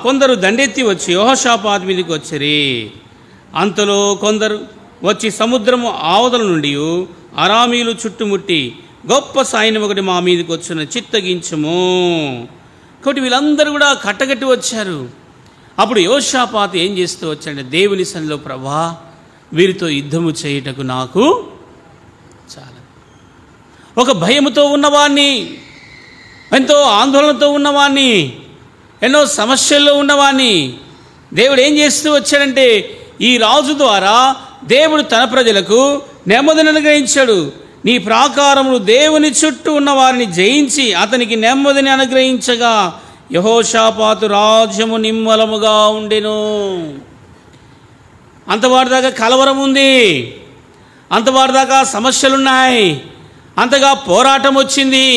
కొందరు దండెత్తి వచ్చి యెహోషాపాతు మీదకి వచ్చిరి. అంతలో కొందరు వచ్చి సముద్రము ఆవదల నుండి అరామీలు చుట్టుముట్టి గొప్ప సైన్యం ఒకటి మా మీదకి వచ్చిన చిత్తగించము. కాబట్టి వీళ్ళందరూ కూడా కట్టగట్టి వచ్చారు. అప్పుడు యెహోషాపాతు ఏం చేస్తూ వచ్చాడంటే, దేవుని సన్నిధిలో, ప్రభా వీరితో యుద్ధము చేయుటకు నాకు చాలా. ఒక భయముతో ఉన్నవాణ్ణి, ఎంతో ఆందోళనతో ఉన్నవాణ్ణి, ఎన్నో సమస్యల్లో ఉన్నవాణ్ణి దేవుడు ఏం చేస్తూ వచ్చాడంటే, ఈ రాజు ద్వారా దేవుడు తన ప్రజలకు నెమ్మదిని అనుగ్రహించాడు. నీ ప్రాకారములు దేవుని చుట్టూ ఉన్న వారిని జయించి అతనికి నెమ్మదిని అనుగ్రహించగా యెహోషాపాతు రాజ్యము నిమ్మలముగా ఉండెను. అంతవారిదాకా కలవరం ఉంది, అంతవారిదాకా సమస్యలున్నాయి, అంతగా పోరాటం వచ్చింది.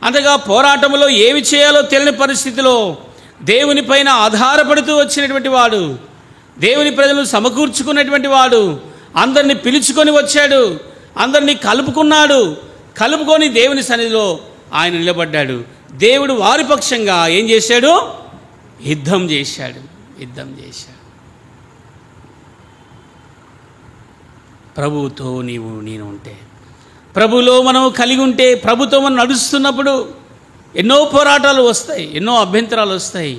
అంతగా పోరాటంలో ఏమి చేయాలో తెలియని పరిస్థితిలో దేవుని పైన ఆధారపడుతూ వచ్చినటువంటి వాడు, దేవుని ప్రజలను సమకూర్చుకున్నటువంటి వాడు, అందరినీ పిలుచుకొని వచ్చాడు, అందరినీ కలుపుకున్నాడు. కలుపుకొని దేవుని సన్నిధిలో ఆయన నిలబడ్డాడు. దేవుడు వారి పక్షంగా ఏం చేశాడు? యుద్ధం చేశాడు. ప్రభువుతో నేను ఉంటే, ప్రభులో మనం కలిగి ఉంటే, ప్రభుతో మనం నడుస్తున్నప్పుడు ఎన్నో పోరాటాలు వస్తాయి, ఎన్నో అభ్యంతరాలు వస్తాయి.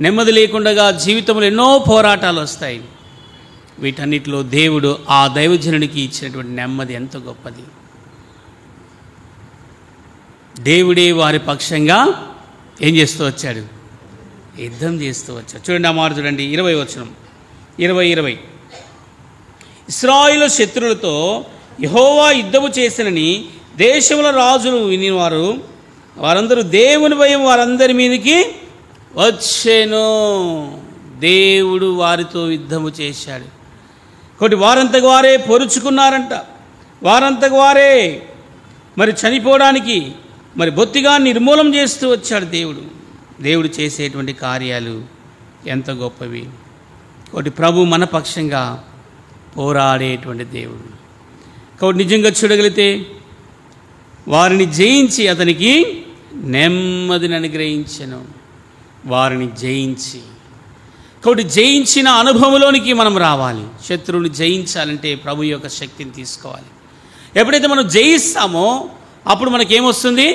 నెమ్మది లేకుండా జీవితంలో ఎన్నో పోరాటాలు వస్తాయి. వీటన్నిటిలో దేవుడు ఆ దైవజనుడికి ఇచ్చినటువంటి నెమ్మది ఎంత గొప్పది. దేవుడే వారి పక్షంగా ఏం చేస్తూ వచ్చాడు? యుద్ధం చేస్తూ వచ్చాడు. చూడండి ఆ మాట చూడండి. 20వ వచనం. 20 ఇశ్రాయేలు శత్రువులతో యెహోవా యుద్ధము చేసినని దేశముల రాజులు వినివారు, వారందరూ దేవుని భయం వారందరి మీదకి వచ్చెను. దేవుడు వారితో యుద్ధము చేశాడు. కాబట్టి వారంతకు వారే పొరుచుకున్నారంట. వారంతకు వారే మరి చనిపోవడానికి మరి బొత్తిగా నిర్మూలం చేస్తూ వచ్చాడు దేవుడు. దేవుడు చేసేటువంటి కార్యాలు ఎంత గొప్పవి. కాబట్టి ప్రభు మన పక్షంగా పోరాడేటువంటి దేవుడు. కాబట్టి నిజంగా చూడగలిగితే వారిని జయించి అతనికి నెమ్మదిని అనుగ్రహించెను. వారిని జయించి, కాబట్టి జయించిన అనుభవంలోనికి మనం రావాలి. శత్రువుని జయించాలంటే ప్రభు యొక్క శక్తిని తీసుకోవాలి. ఎప్పుడైతే మనం జయిస్తామో అప్పుడు మనకేమొస్తుంది?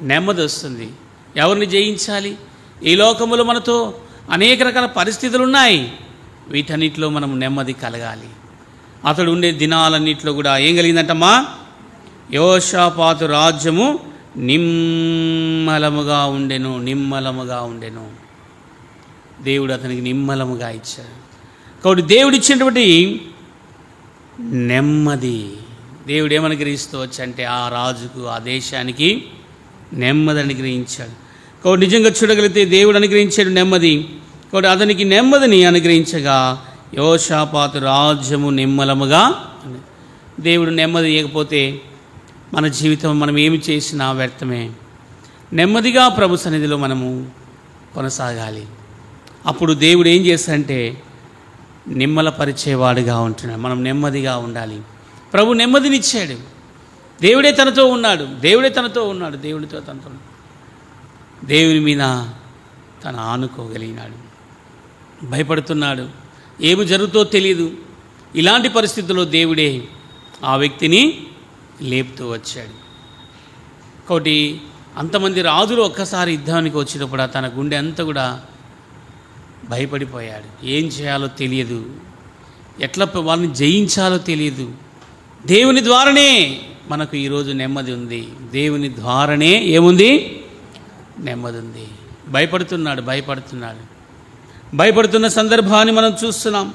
నెమ్మది వస్తుంది. ఎవరిని జయించాలి? ఈ లోకములో మనతో అనేక రకాల పరిస్థితులు ఉన్నాయి. వీటన్నిటిలో మనం నెమ్మది కలగాలి. అతడు ఉండే దినాలన్నింటిలో కూడా ఏం కలిగిందంటమ్మా? యెహోషాపాతు రాజ్యము నిమ్మలముగా ఉండెను. దేవుడు అతనికి నిమ్మలముగా ఇచ్చాడు. కాబట్టి దేవుడు ఇచ్చినటువంటి నెమ్మది, దేవుడు ఏమనుగ్రహిస్తూ వచ్చంటే ఆ రాజుకు, ఆ దేశానికి నెమ్మది అనుగ్రహించాడు. కాబట్టి నిజంగా చూడగలిగితే దేవుడు అనుగ్రహించాడు నెమ్మది. కాబట్టి అతనికి నెమ్మదిని అనుగ్రహించగా యోషాపాతు రాజ్యము నిమ్మలముగా. దేవుడు నెమ్మది ఇవ్వకపోతే మన జీవితం మనం ఏమి చేసినా వ్యర్థమే. నెమ్మదిగా ప్రభు సన్నిధిలో మనము కొనసాగాలి. అప్పుడు దేవుడు ఏం చేస్తాడంటే నిమ్మలపరిచేవాడుగా ఉంటున్నాడు. మనం నెమ్మదిగా ఉండాలి. ప్రభు నెమ్మదినిచ్చాడు. దేవుడే తనతో ఉన్నాడు. దేవుడితో తనతో దేవుని మీద తను ఆనుకోగలిగినాడు. భయపడుతున్నాడు, ఏమి జరుగుతో తెలియదు. ఇలాంటి పరిస్థితుల్లో దేవుడే ఆ వ్యక్తిని లేపుతూ వచ్చాడు. కాబట్టి అంతమంది రాజులు ఒక్కసారి యుద్ధానికి వచ్చినప్పుడు తన గుండె అంతా కూడా భయపడిపోయాడు. ఏం చేయాలో తెలియదు, ఎట్లా వాళ్ళని జయించాలో తెలియదు. దేవుని ద్వారానే మనకు ఈరోజు నెమ్మది ఉంది. దేవుని ద్వారానే ఏముంది? నెమ్మది ఉంది. భయపడుతున్న సందర్భాన్ని మనం చూస్తున్నాం.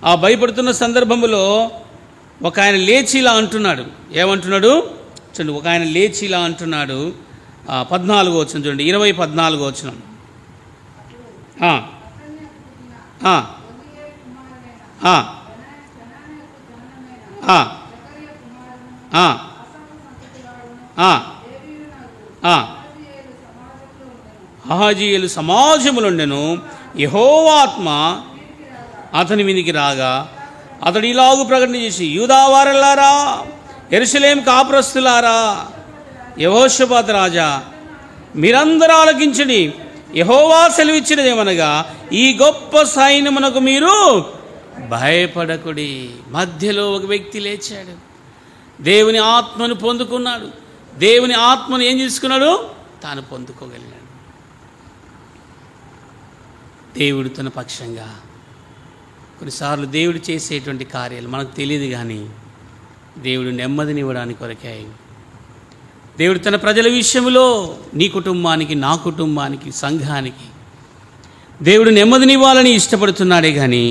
ఆ భయపడుతున్న సందర్భంలో ఒక ఆయన లేచి ఇలా అంటున్నాడు. ఏమంటున్నాడు చూడండి. ఒక ఆయన లేచి ఇలా అంటున్నాడు. 14వ వచనం చూడండి. 14వ వచనం. అహాజీయులు సమాజములుండెను. యెహోవా ఆత్మ అతని మీదికి రాగా అతడు ఇలాగు ప్రకటన చేసి, యూదావారలారా, యెరూషలేము కాపురస్తులారా, యెహోషాపాతు రాజా, మీరందరూ ఆలకించండి. యెహోవా సెలవిచ్చినదేమనగా, ఈ గొప్ప సైన్యమునకు మీరు భయపడకుడి. మధ్యలో ఒక వ్యక్తి లేచాడు. దేవుని ఆత్మను పొందుకున్నాడు. దేవుని ఆత్మను ఏం చేసుకున్నాడు? తాను పొందుకోగలిగాడు. దేవుడు తన పక్షంగా. కొన్నిసార్లు దేవుడు చేసేటువంటి కార్యాలు మనకు తెలియదు, కానీ దేవుడు నెమ్మదినివ్వడానికి కొరకే. దేవుడు తన ప్రజల విషయంలో, నీ కుటుంబానికి, నా కుటుంబానికి, సంఘానికి దేవుడు నెమ్మదినివ్వాలని ఇష్టపడుతున్నాడే కానీ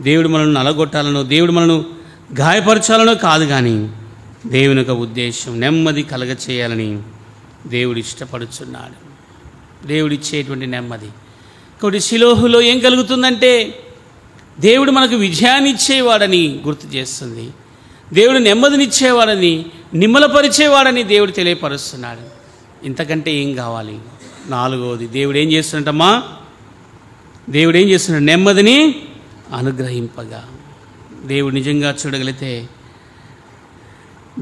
దేవుడు మనల్ని నలగొట్టాలనో, దేవుడు మనల్ని గాయపరచాలనో కాదు. కానీ దేవుని యొక్క ఉద్దేశం నెమ్మది కలగచేయాలని దేవుడు ఇష్టపడుతున్నాడు. దేవుడిచ్చేటువంటి నెమ్మది. కాబట్టి షిలోహులో ఏం కలుగుతుందంటే దేవుడు మనకు విజయాన్ని ఇచ్చేవాడని గుర్తు చేస్తుంది. దేవుడు నెమ్మదినిచ్చేవాడని, నిమ్మలపరిచేవాడని దేవుడు తెలియపరుస్తున్నాడు. ఇంతకంటే ఏం కావాలి? 4వది, దేవుడు ఏం చేస్తున్నట్టమ్మా? దేవుడు ఏం చేస్తున్నాడు? నెమ్మదిని అనుగ్రహింపగా. దేవుడు నిజంగా చూడగలిగితే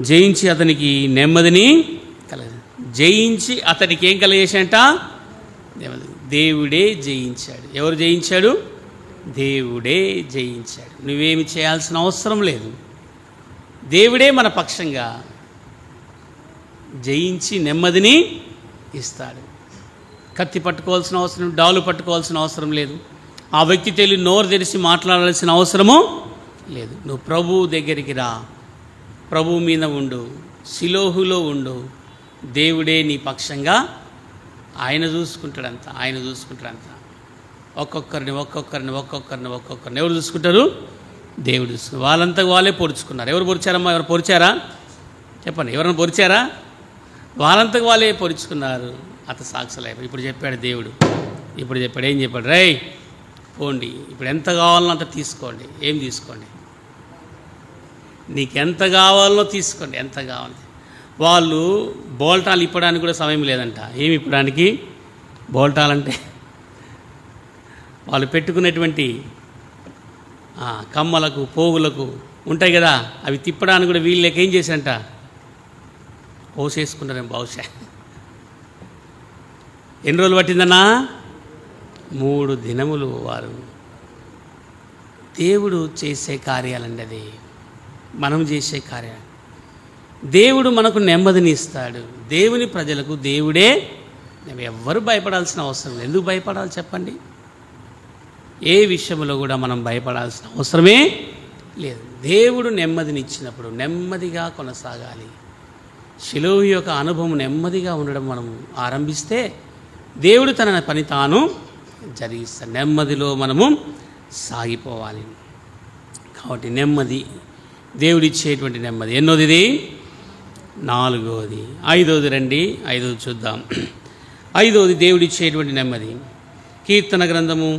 జయించి అతనికి నెమ్మదిని జయించి అతనికి ఏం కలిగేశాడంట? దేవుడే జయించాడు. ఎవరు జయించాడు? దేవుడే జయించాడు. నువ్వేమి చేయాల్సిన అవసరం లేదు. దేవుడే మన పక్షంగా జయించి నెమ్మదిని ఇస్తాడు. కత్తి పట్టుకోవాల్సిన అవసరం, డాలు పట్టుకోవాల్సిన అవసరం లేదు. ఆ వ్యక్తి తెలివి నోరు తెరిచి మాట్లాడాల్సిన అవసరము లేదు. నువ్వు ప్రభువు దగ్గరికి రా, ప్రభువు మీద ఉండు, షిలోహులో ఉండు. దేవుడే నీ పక్షంగా. ఆయన చూసుకుంటాడంతా. ఒక్కొక్కరిని ఎవరు చూసుకుంటారు? దేవుడు చూసుకుంటారు. వాళ్ళంతా వాళ్ళే పొడుచుకున్నారు. ఎవరు పొడిచారమ్మా? ఎవరు పొడిచారా? చెప్పండి, ఎవరైనా పొడిచారా? వాళ్ళంతకు వాళ్ళే పొడుచుకున్నారు. సాక్షులు అయిపోయి. ఇప్పుడు చెప్పాడు దేవుడు. ఏం చెప్పాడు? రేయ్ పోండి, ఇప్పుడు ఎంత కావాలనో అంత తీసుకోండి. ఏం తీసుకోండి? నీకెంత కావాలనో తీసుకోండి. ఎంత కావాలి? వాళ్ళు బోల్టాలు ఇప్పడానికి కూడా సమయం లేదంట. ఏమి ఇప్పడానికి? బోల్టాలంటే వాళ్ళు పెట్టుకునేటువంటి కమ్మలకు, పోగులకు ఉంటాయి కదా, అవి తిప్పడానికి కూడా వీళ్ళకి ఏం చేశారంట? పోసేసుకున్నారేమో బహుశా. ఎన్ని రోజులు పట్టిందన్నా? 3 దినములు. వారు దేవుడు చేసే కార్యాలండి. అది మనం చేసే కార్యాలు. దేవుడు మనకు నెమ్మదిని ఇస్తాడు. దేవుని ప్రజలకు దేవుడే. ఎవ్వరు భయపడాల్సిన అవసరం లేదు. ఎందుకు భయపడాలి చెప్పండి? ఏ విషయంలో కూడా మనం భయపడాల్సిన అవసరమే లేదు. దేవుడు నెమ్మదిని ఇచ్చినప్పుడు నెమ్మదిగా కొనసాగాలి. శిలువ యొక్క అనుభవం నెమ్మదిగా ఉండడం మనము ఆరంభిస్తే దేవుడు తన పని తాను జరిగిస్తాడు. నెమ్మదిలో మనము సాగిపోవాలి. కాబట్టి నెమ్మది, దేవుడిచ్చేటువంటి నెమ్మది. ఎన్నోది ఇది? 4వది. 5వది రండి, 5వది చూద్దాం. 5వది దేవుడిచ్చేటువంటి నెమ్మది. కీర్తన గ్రంథము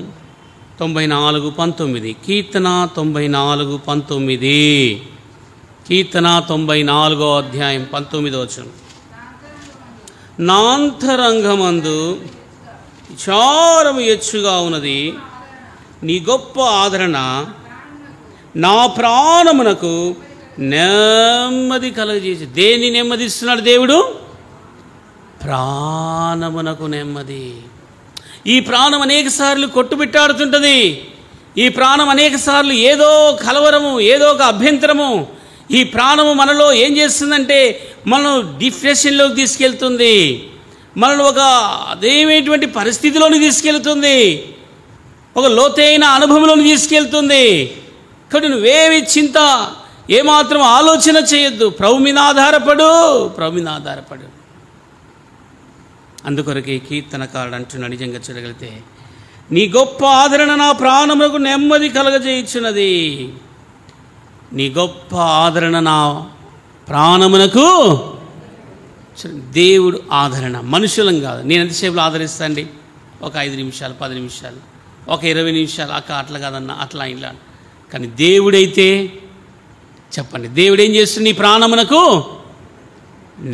94:19. కీర్తన 94:19. కీర్తన 94వ అధ్యాయం 19వ వచనం. నాంతరంగమందు విచారము ఎచ్చుగా ఉన్నది, నీ గొప్ప ఆదరణ నా ప్రాణమునకు నెమ్మది కలుగజేసి. దేన్ని నెమ్మదిస్తున్నాడు దేవుడు? ప్రాణమునకు నెమ్మది. ఈ ప్రాణం అనేక సార్లు కొట్టుబిట్టాడుతుంటుంది. ఈ ప్రాణం అనేక సార్లు ఏదో కలవరము, ఏదో ఒక అభ్యంతరము. ఈ ప్రాణము మనలో ఏం చేస్తుందంటే మనం డిప్రెషన్లోకి తీసుకెళ్తుంది, మనల్ని ఒక అదేమైనటువంటి పరిస్థితిలోని తీసుకెళ్తుంది, ఒక లోతైన అనుభవంలోని తీసుకెళ్తుంది. కాబట్టి నువ్వేమి చింత, ఏమాత్రం ఆలోచన చేయొద్దు. ప్రభు మీద ఆధారపడు, ప్రభు మీద ఆధారపడు. అందుకొరకే కీర్తనకారుడు అంటున్నాడు, నిజంగా చూడగలిగితే, నీ గొప్ప ఆదరణ నా ప్రాణములకు నెమ్మది కలగజేయుచున్నది. నీ గొప్ప ఆదరణ నా ప్రాణమునకు. దేవుడు ఆదరణ, మనుషులం కాదు. నేను ఎంతసేపులో ఆదరిస్తాండి? ఒక 5 నిమిషాలు, 10 నిమిషాలు, ఒక 20 నిమిషాలు, అట్లా కాదన్నా, అట్లా ఇలా. కానీ దేవుడైతే చెప్పండి, దేవుడు ఏం చేస్తుంది? నీ ప్రాణమునకు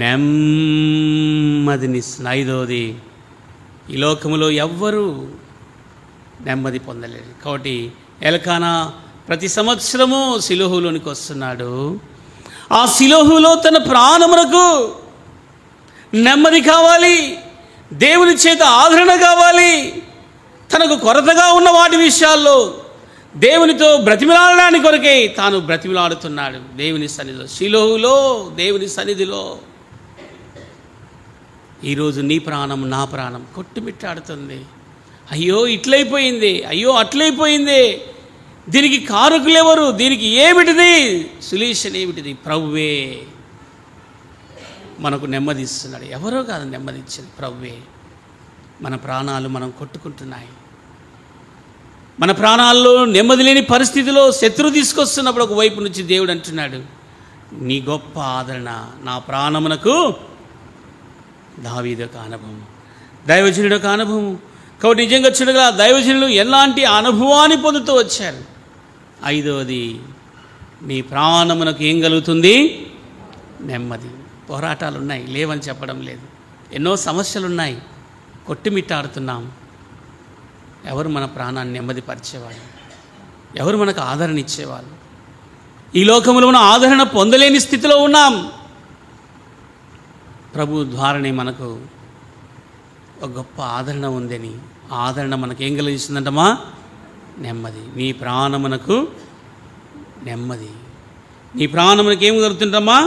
నెమ్మదినిస్తుంది. 5వది, ఈ లోకములో ఎవ్వరూ నెమ్మది పొందలేరు. కాబట్టి ఎల్కానా ప్రతి సంవత్సరము సిలోహులోనికి వస్తున్నాడు. ఆ సిలోహులో తన ప్రాణమునకు నెమ్మది కావాలి, దేవుని చేత ఆదరణ కావాలి. తనకు కొరతగా ఉన్న వాటి విషయాల్లో దేవునితో బ్రతిమిలాడడానికి కొరకే తాను బ్రతిమిలాడుతున్నాడు దేవుని సన్నిధిలో, సిలోహులో, దేవుని సన్నిధిలో. ఈరోజు నీ ప్రాణం, నా ప్రాణం కొట్టుమిట్టాడుతుంది. అయ్యో ఇట్లయిపోయింది, అయ్యో అట్లయిపోయింది, దీనికి కారకులెవరు, దీనికి ఏమిటిది, సొల్యూషన్ ఏమిటిది? ప్రభువే మనకు నెమ్మదిస్తున్నాడు. ఎవరో కాదు నెమ్మదిచ్చింది, ప్రభువే. మన ప్రాణాలు మనం కొట్టుకుంటున్నాయి. మన ప్రాణాల్లో నెమ్మది లేని పరిస్థితిలో శత్రువు తీసుకొస్తున్నప్పుడు ఒకవైపు నుంచి దేవుడు అంటున్నాడు, నీ గొప్ప ఆదరణ నా ప్రాణమునకు. దావీదు యొక్క అనుభవం, దైవజనుడు యొక్క అనుభవం. కాబట్టి నిజంగా చూడగల దైవజనులు ఎలాంటి అనుభవాన్ని పొందుతూ వచ్చారు. 5వది, నీ ప్రాణమునకు ఏం కలుగుతుంది? నెమ్మది. పోరాటాలు ఉన్నాయి, లేవని చెప్పడం లేదు. ఎన్నో సమస్యలు ఉన్నాయి, కొట్టుమిట్టాడుతున్నాం. ఎవరు మన ప్రాణాన్ని నెమ్మదిపరిచేవాళ్ళు? ఎవరు మనకు ఆదరణ ఇచ్చేవాళ్ళు? ఈ లోకంలో మనం ఆదరణ పొందలేని స్థితిలో ఉన్నాం. ప్రభు ద్వారానే మనకు ఒక గొప్ప ఆదరణ ఉందని. ఆదరణ మనకు ఏం కలిగిస్తుందంటమా? నెమ్మది. నీ ప్రాణమునకు నెమ్మది. నీ ప్రాణమునకు ఏం దొరుకుతుందమ్మా?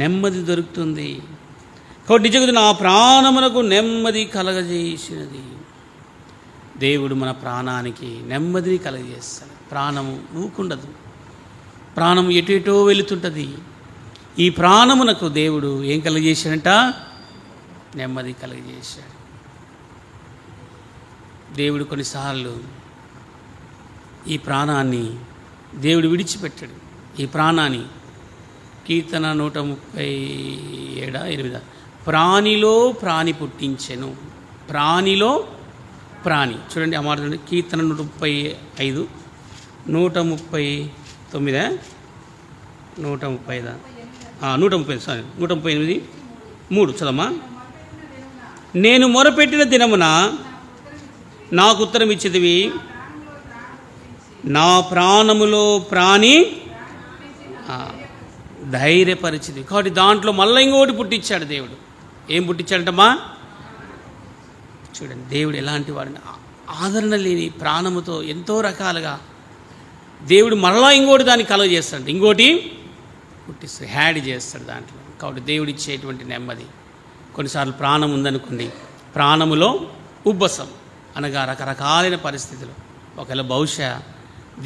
నెమ్మది దొరుకుతుంది. కాబట్టి నిజంగా నా ప్రాణమునకు నెమ్మది కలగజేసినది. దేవుడు మన ప్రాణానికి నెమ్మదిని కలగజేస్తాడు. ప్రాణము ఊకుండదు, ప్రాణము ఎటేటో వెళుతుంటుంది. ఈ ప్రాణమునకు దేవుడు ఏం కలగజేశాడంట? నెమ్మది కలగజేశాడు. దేవుడు కొన్నిసార్లు ఈ ప్రాణాన్ని దేవుడు విడిచిపెట్టాడు. ఈ ప్రాణాన్ని కీర్తన 137:8 ప్రాణిలో ప్రాణి పుట్టించెను. ప్రాణిలో ప్రాణి. చూడండి ఆ మాట చూడండి. కీర్తన 135, 139, 138 చదమ్మా. నేను మొరపెట్టిన దినమున నాకు ఉత్తరం ఇచ్చేదివి, నా ప్రాణములో ప్రాణి ధైర్యపరిచింది. కాబట్టి దాంట్లో మళ్ళీ ఇంకోటి పుట్టించాడు దేవుడు. ఏం పుట్టించాడంటమ్మా? చూడండి దేవుడు ఎలాంటి వాడిని. ఆదరణ లేని ప్రాణముతో ఎంతో రకాలుగా దేవుడు మరలా ఇంకోటి దాన్ని కలుగజేస్తాడు, ఇంకోటి పుట్టిస్తాడు, యాడ్ చేస్తాడు దాంట్లో. కాబట్టి దేవుడు ఇచ్చేటువంటి నెమ్మది. కొన్నిసార్లు ప్రాణం ఉందనుకోండి, ప్రాణములో ఉబ్బసం అనగా రకరకాలైన పరిస్థితులు. ఒకవేళ బహుశా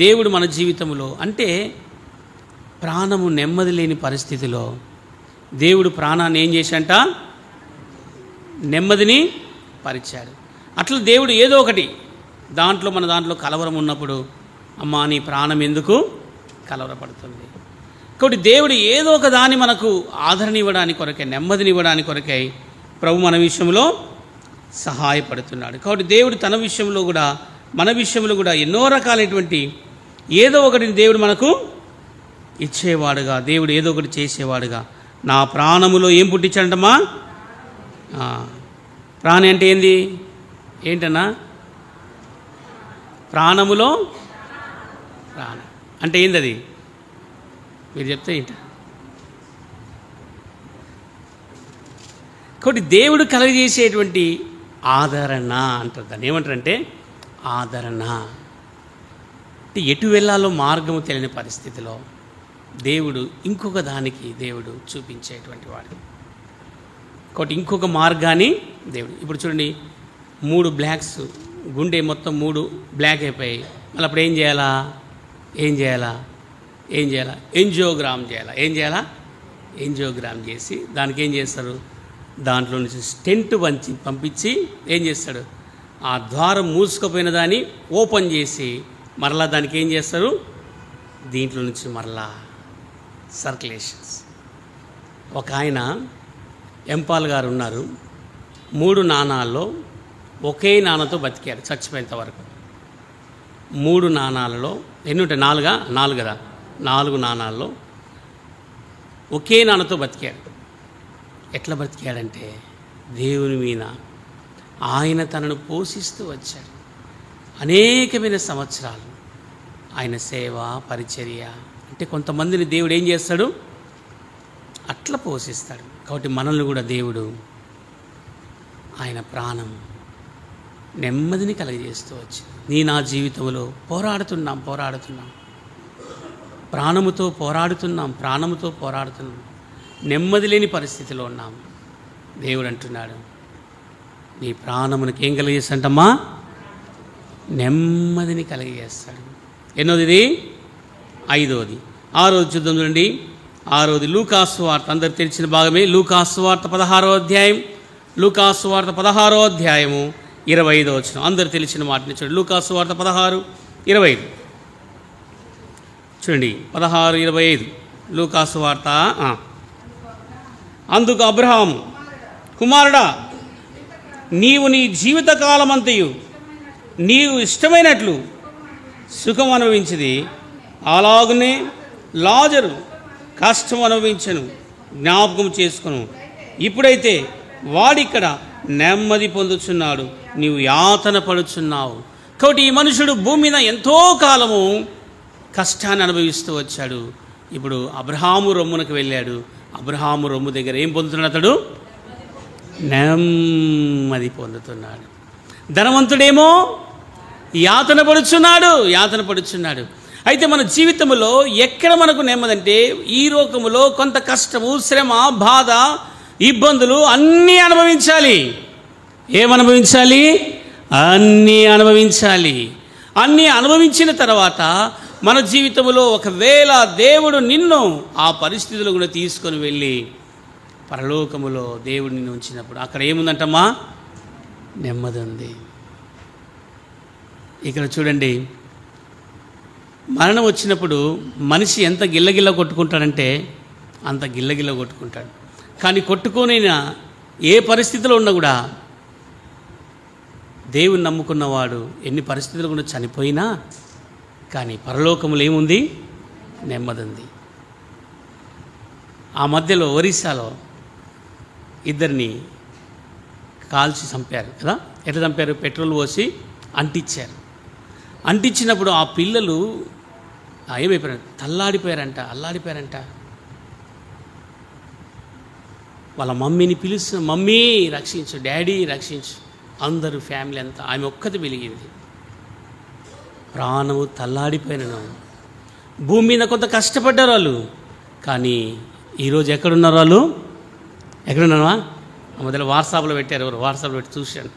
దేవుడు మన జీవితంలో అంటే ప్రాణము నెమ్మది లేని పరిస్థితిలో దేవుడు ప్రాణాన్ని ఏం చేశాడంట? నెమ్మదిని పరిచాడు. అట్లా దేవుడు ఏదో ఒకటి మన దాంట్లో కలవరం ఉన్నప్పుడు, అమ్మా నీ ప్రాణం ఎందుకు కలవరపడుతుంది? కాబట్టి దేవుడు ఏదో ఒక దాన్ని మనకు ఆదరణ ఇవ్వడానికి కొరకై, నెమ్మదిని ఇవ్వడానికి కొరకై ప్రభు మన విషయంలో సహాయపడుతున్నాడు. కాబట్టి దేవుడు తన విషయంలో కూడా మన విషయంలో కూడా ఎన్నో రకాలైనటువంటి ఏదో ఒకటిని దేవుడు మనకు ఇచ్చేవాడుగా, దేవుడు ఏదో ఒకటి చేసేవాడుగా. నా ప్రాణములో ఏం పుట్టించాడంటమ్మా? ప్రాణి అంటే ఏంటన్నా? ప్రాణములో ప్రాణం అంటే ఏంది? అది మీరు చెప్తే ఏంట? కాబట్టి దేవుడు కలుగజేసేటువంటి ఆదరణ అంటారు. దాన్ని ఏమంటారంటే ఆదరణ. అంటే ఎటు వెళ్ళాలో మార్గము తెలియని పరిస్థితిలో దేవుడు ఇంకొక దానికి దేవుడు చూపించేటువంటి వాడు. కాబట్టి ఇంకొక మార్గాన్ని దేవుడు, ఇప్పుడు చూడండి 3 బ్లాక్స్, గుండె మొత్తం 3 బ్లాక్ అయిపోయాయి. మళ్ళీ అప్పుడు ఏం చేయాలా? ఎంజియోగ్రామ్ చేయాలా? ఎంజియోగ్రామ్ చేసి దానికి ఏం చేస్తారు? దాంట్లో నుంచి స్టెంట్ పంపించి ఏం చేస్తాడు? ఆ ద్వారం మూసుకుపోయిన దాన్ని ఓపెన్ చేసి మరలా దానికి ఏం చేస్తారు? దీంట్లో నుంచి మరలా సర్క్యులేషన్స్. ఒక ఆయన ఎంపాల్ గారు ఉన్నారు. 3 నాణాల్లో ఒకే నాణతో బతికాడు చచ్చిపోయేంత వరకు. 3 నాణాలలో ఎన్ని ఉంటాయి? 4 కదా. 4 నాణాల్లో ఒకే నాణతో బతికాడు. ఎట్లా బతికాడంటే దేవుని మీద ఆయన తనను పోషిస్తూ వచ్చాడు. అనేకమైన సంవత్సరాలు ఆయన సేవ, పరిచర్య. అంటే కొంతమందిని దేవుడు ఏం చేస్తాడు? అట్లా పోషిస్తాడు. కాబట్టి మనల్ని కూడా దేవుడు ఆయన ప్రాణం నెమ్మదిని కలుగజేస్తూ వచ్చింది. నా జీవితంలో పోరాడుతున్నాం, ప్రాణముతో పోరాడుతున్నాం, నెమ్మది లేని పరిస్థితిలో ఉన్నాం. దేవుడు అంటున్నాడు, నీ ప్రాణమునికి ఏం కలిగజేస్తాడంటమ్మా? నెమ్మదిని కలిగజేస్తాడు. ఎన్నోది ఇది? 5వది. 6వది చూద్దాం చూడండి. 6వది లూకాసు వార్త, అందరు తెలిసిన భాగమే. లూకాసు వార్త 16వ అధ్యాయం, లూకాసు వార్త 16వ అధ్యాయము 25వ వచనం. అందరు తెలిసిన మాటని చూడండి. లూకాసు వార్త 16:25 చూడండి. 16:25 లూకాసు వార్త. అందుకు అబ్రహాము, కుమారుడా, నీవు నీ జీవితకాలమంతయు నీవు ఇష్టమైనట్లు సుఖం అనుభవించింది, అలాగునే లాజరు కష్టం అనుభవించను, జ్ఞాపకం చేసుకును. ఇప్పుడైతే వాడిక్కడ నెమ్మది పొందుచున్నాడు, నీవు యాతన పడుచున్నావు. కాబట్టి ఈ మనుషుడు భూమి మీద ఎంతో కాలము కష్టాన్ని అనుభవిస్తూ వచ్చాడు. ఇప్పుడు అబ్రహాము రొమ్మునకు వెళ్ళాడు. అబ్రహాము రొమ్ము దగ్గర ఏం పొందుతున్నాడు? అతడు నెమ్మది పొందుతున్నాడు. ధనవంతుడేమో యాతన పడుచున్నాడు. అయితే మన జీవితంలో ఎక్కడ మనకు నెమ్మదంటే, ఈ లోకములో కొంత కష్టము, శ్రమ, బాధ, ఇబ్బందులు అన్నీ అనుభవించాలి. ఏమనుభవించాలి? అన్నీ అనుభవించాలి. అన్నీ అనుభవించిన తర్వాత మన జీవితంలో ఒకవేళ దేవుడు నిన్ను ఆ పరిస్థితులు కూడా తీసుకొని వెళ్ళి పరలోకములో దేవుడు నిన్ను ఉంచినప్పుడు అక్కడ ఏముందంటమ్మా? నెమ్మది ఉంది. ఇక్కడ చూడండి, మరణం వచ్చినప్పుడు మనిషి ఎంత గిల్లగిల్ల కొట్టుకుంటాడంటే అంత గిల్లగిల్ల కొట్టుకుంటాడు. కానీ కొట్టుకోనైనా ఏ పరిస్థితిలో ఉన్నా కూడా దేవుని నమ్ముకున్నవాడు ఎన్ని పరిస్థితులు కూడా చనిపోయినా కానీ పరలోకములో ఏముంది? నెమ్మది ఉంది. ఆ మధ్యలో ఒరిస్సాలో 2 కాల్చి చంపారు కదా. ఎట్లా చంపారు? పెట్రోల్ పోసి అంటించారు. అంటించినప్పుడు ఆ పిల్లలు ఏమైపోయారు? అల్లాడిపోయారంట. వాళ్ళ మమ్మీని పిలుస్తు, మమ్మీ రక్షించు, డాడీ రక్షించు. అందరూ ఫ్యామిలీ అంతా, ఆమె ఒక్కటి వెలిగింది. ప్రాణము తల్లాడిపోయినను. భూమి మీద కొంత కష్టపడ్డారు వాళ్ళు. కానీ ఈరోజు ఎక్కడున్నారు వాళ్ళు? ఎక్కడున్నావా? మొదలు వాట్సాప్లో పెట్టారు. ఎవరు వాట్సాప్లో పెట్టి చూశాను.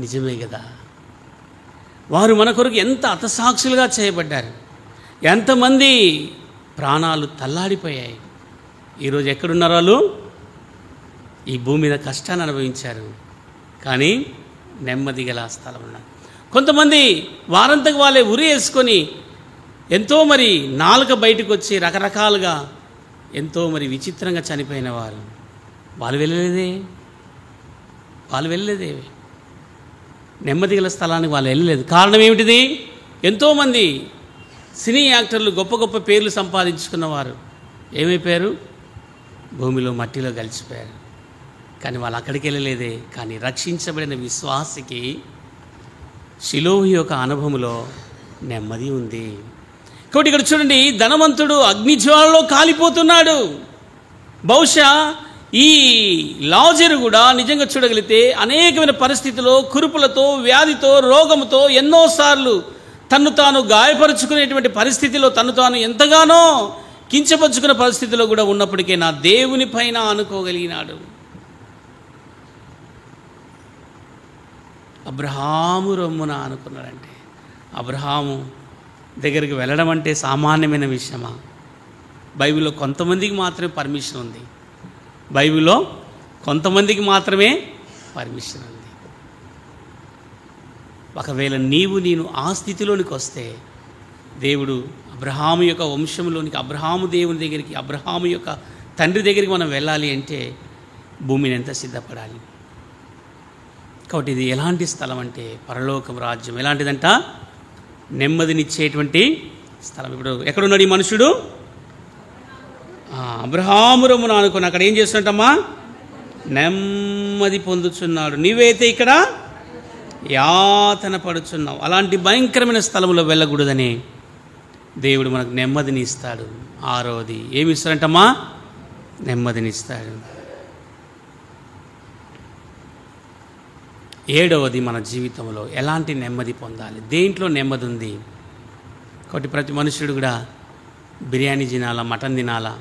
నిజమే కదా, వారు మన కొరకు ఎంత హతసాక్షులుగా చేయబడ్డారు. ఎంతమంది ప్రాణాలు తల్లాడిపోయాయి. ఈరోజు ఎక్కడున్నారు వాళ్ళు? ఈ భూమి మీద కష్టాన్ని అనుభవించారు, కానీ నెమ్మది గల స్థలం ఉన్నారు. కొంతమంది వారంతకు వాళ్ళే ఉరి వేసుకొని ఎంతో మరి నాలుక బయటకు వచ్చి రకరకాలుగా ఎంతో మరి విచిత్రంగా చనిపోయిన వారు, వాళ్ళు వెళ్ళలేదే నెమ్మది గల స్థలానికి వాళ్ళు వెళ్ళలేదు. కారణం ఏమిటిది? ఎంతోమంది సినీ యాక్టర్లు గొప్ప గొప్ప పేర్లు సంపాదించుకున్నవారు ఏమైపోయారు? భూమిలో మట్టిలో కలిసిపోయారు. కానీ వాళ్ళు అక్కడికి వెళ్ళలేదే. కానీ రక్షించబడిన విశ్వాసికి షిలోహు యొక్క అనుభవంలో నెమ్మది ఉంది. కాబట్టి ఇక్కడ చూడండి, ధనవంతుడు అగ్నిజ్వాలలో కాలిపోతున్నాడు. బహుశా ఈ లాజరు కూడా నిజంగా చూడగలిగితే అనేకమైన పరిస్థితుల్లో కురుపులతో, వ్యాధితో, రోగముతో ఎన్నోసార్లు తన్ను తాను గాయపరుచుకునేటువంటి పరిస్థితిలో తను తాను ఎంతగానో కించపరుచుకున్న పరిస్థితిలో కూడా ఉన్నప్పటికీ నా దేవుని పైన అనుకోగలిగినాడు. అబ్రహాము రొమ్మున అనుకున్నాడంటే, అబ్రహాము దగ్గరికి వెళ్ళడం అంటే సామాన్యమైన విషయమా? బైబిల్లో కొంతమందికి మాత్రమే పర్మిషన్ ఉంది. బైబిల్లో కొంతమందికి మాత్రమే పర్మిషన్ ఉంది. ఒకవేళ నేను ఆ స్థితిలోనికి వస్తే దేవుడు అబ్రహాము యొక్క వంశంలోనికి, అబ్రహాము దేవుని దగ్గరికి, అబ్రహాము యొక్క తండ్రి దగ్గరికి మనం వెళ్ళాలి అంటే భూమిని ఎంత సిద్ధపడాలి. కాబట్టి ఇది ఎలాంటి స్థలం అంటే పరలోకం రాజ్యం. ఎలాంటిదంట? నెమ్మదినిచ్చేటువంటి స్థలం. ఇప్పుడు ఎక్కడున్నాడు ఈ మనుషుడు? అబ్రహాము రొమ్మున అనుకుని అక్కడ ఏం చేస్తున్నట్టమ్మా? నెమ్మది పొందుచున్నాడు. నీవైతే ఇక్కడ యాతన పడుచున్నావు. అలాంటి భయంకరమైన స్థలంలో వెళ్ళకూడదని దేవుడు మనకు నెమ్మదిని ఇస్తాడు. ఆరోది ఏమి ఇస్తాడంటమ్మా? నెమ్మదిని ఇస్తాడు. ఏడవది, మన జీవితంలో ఎలాంటి నెమ్మది పొందాలి, దేంట్లో నెమ్మది ఉంది. కాబట్టి ప్రతి మనుషుడు కూడా బిర్యానీ తినాలా, మటన్ తినాలా,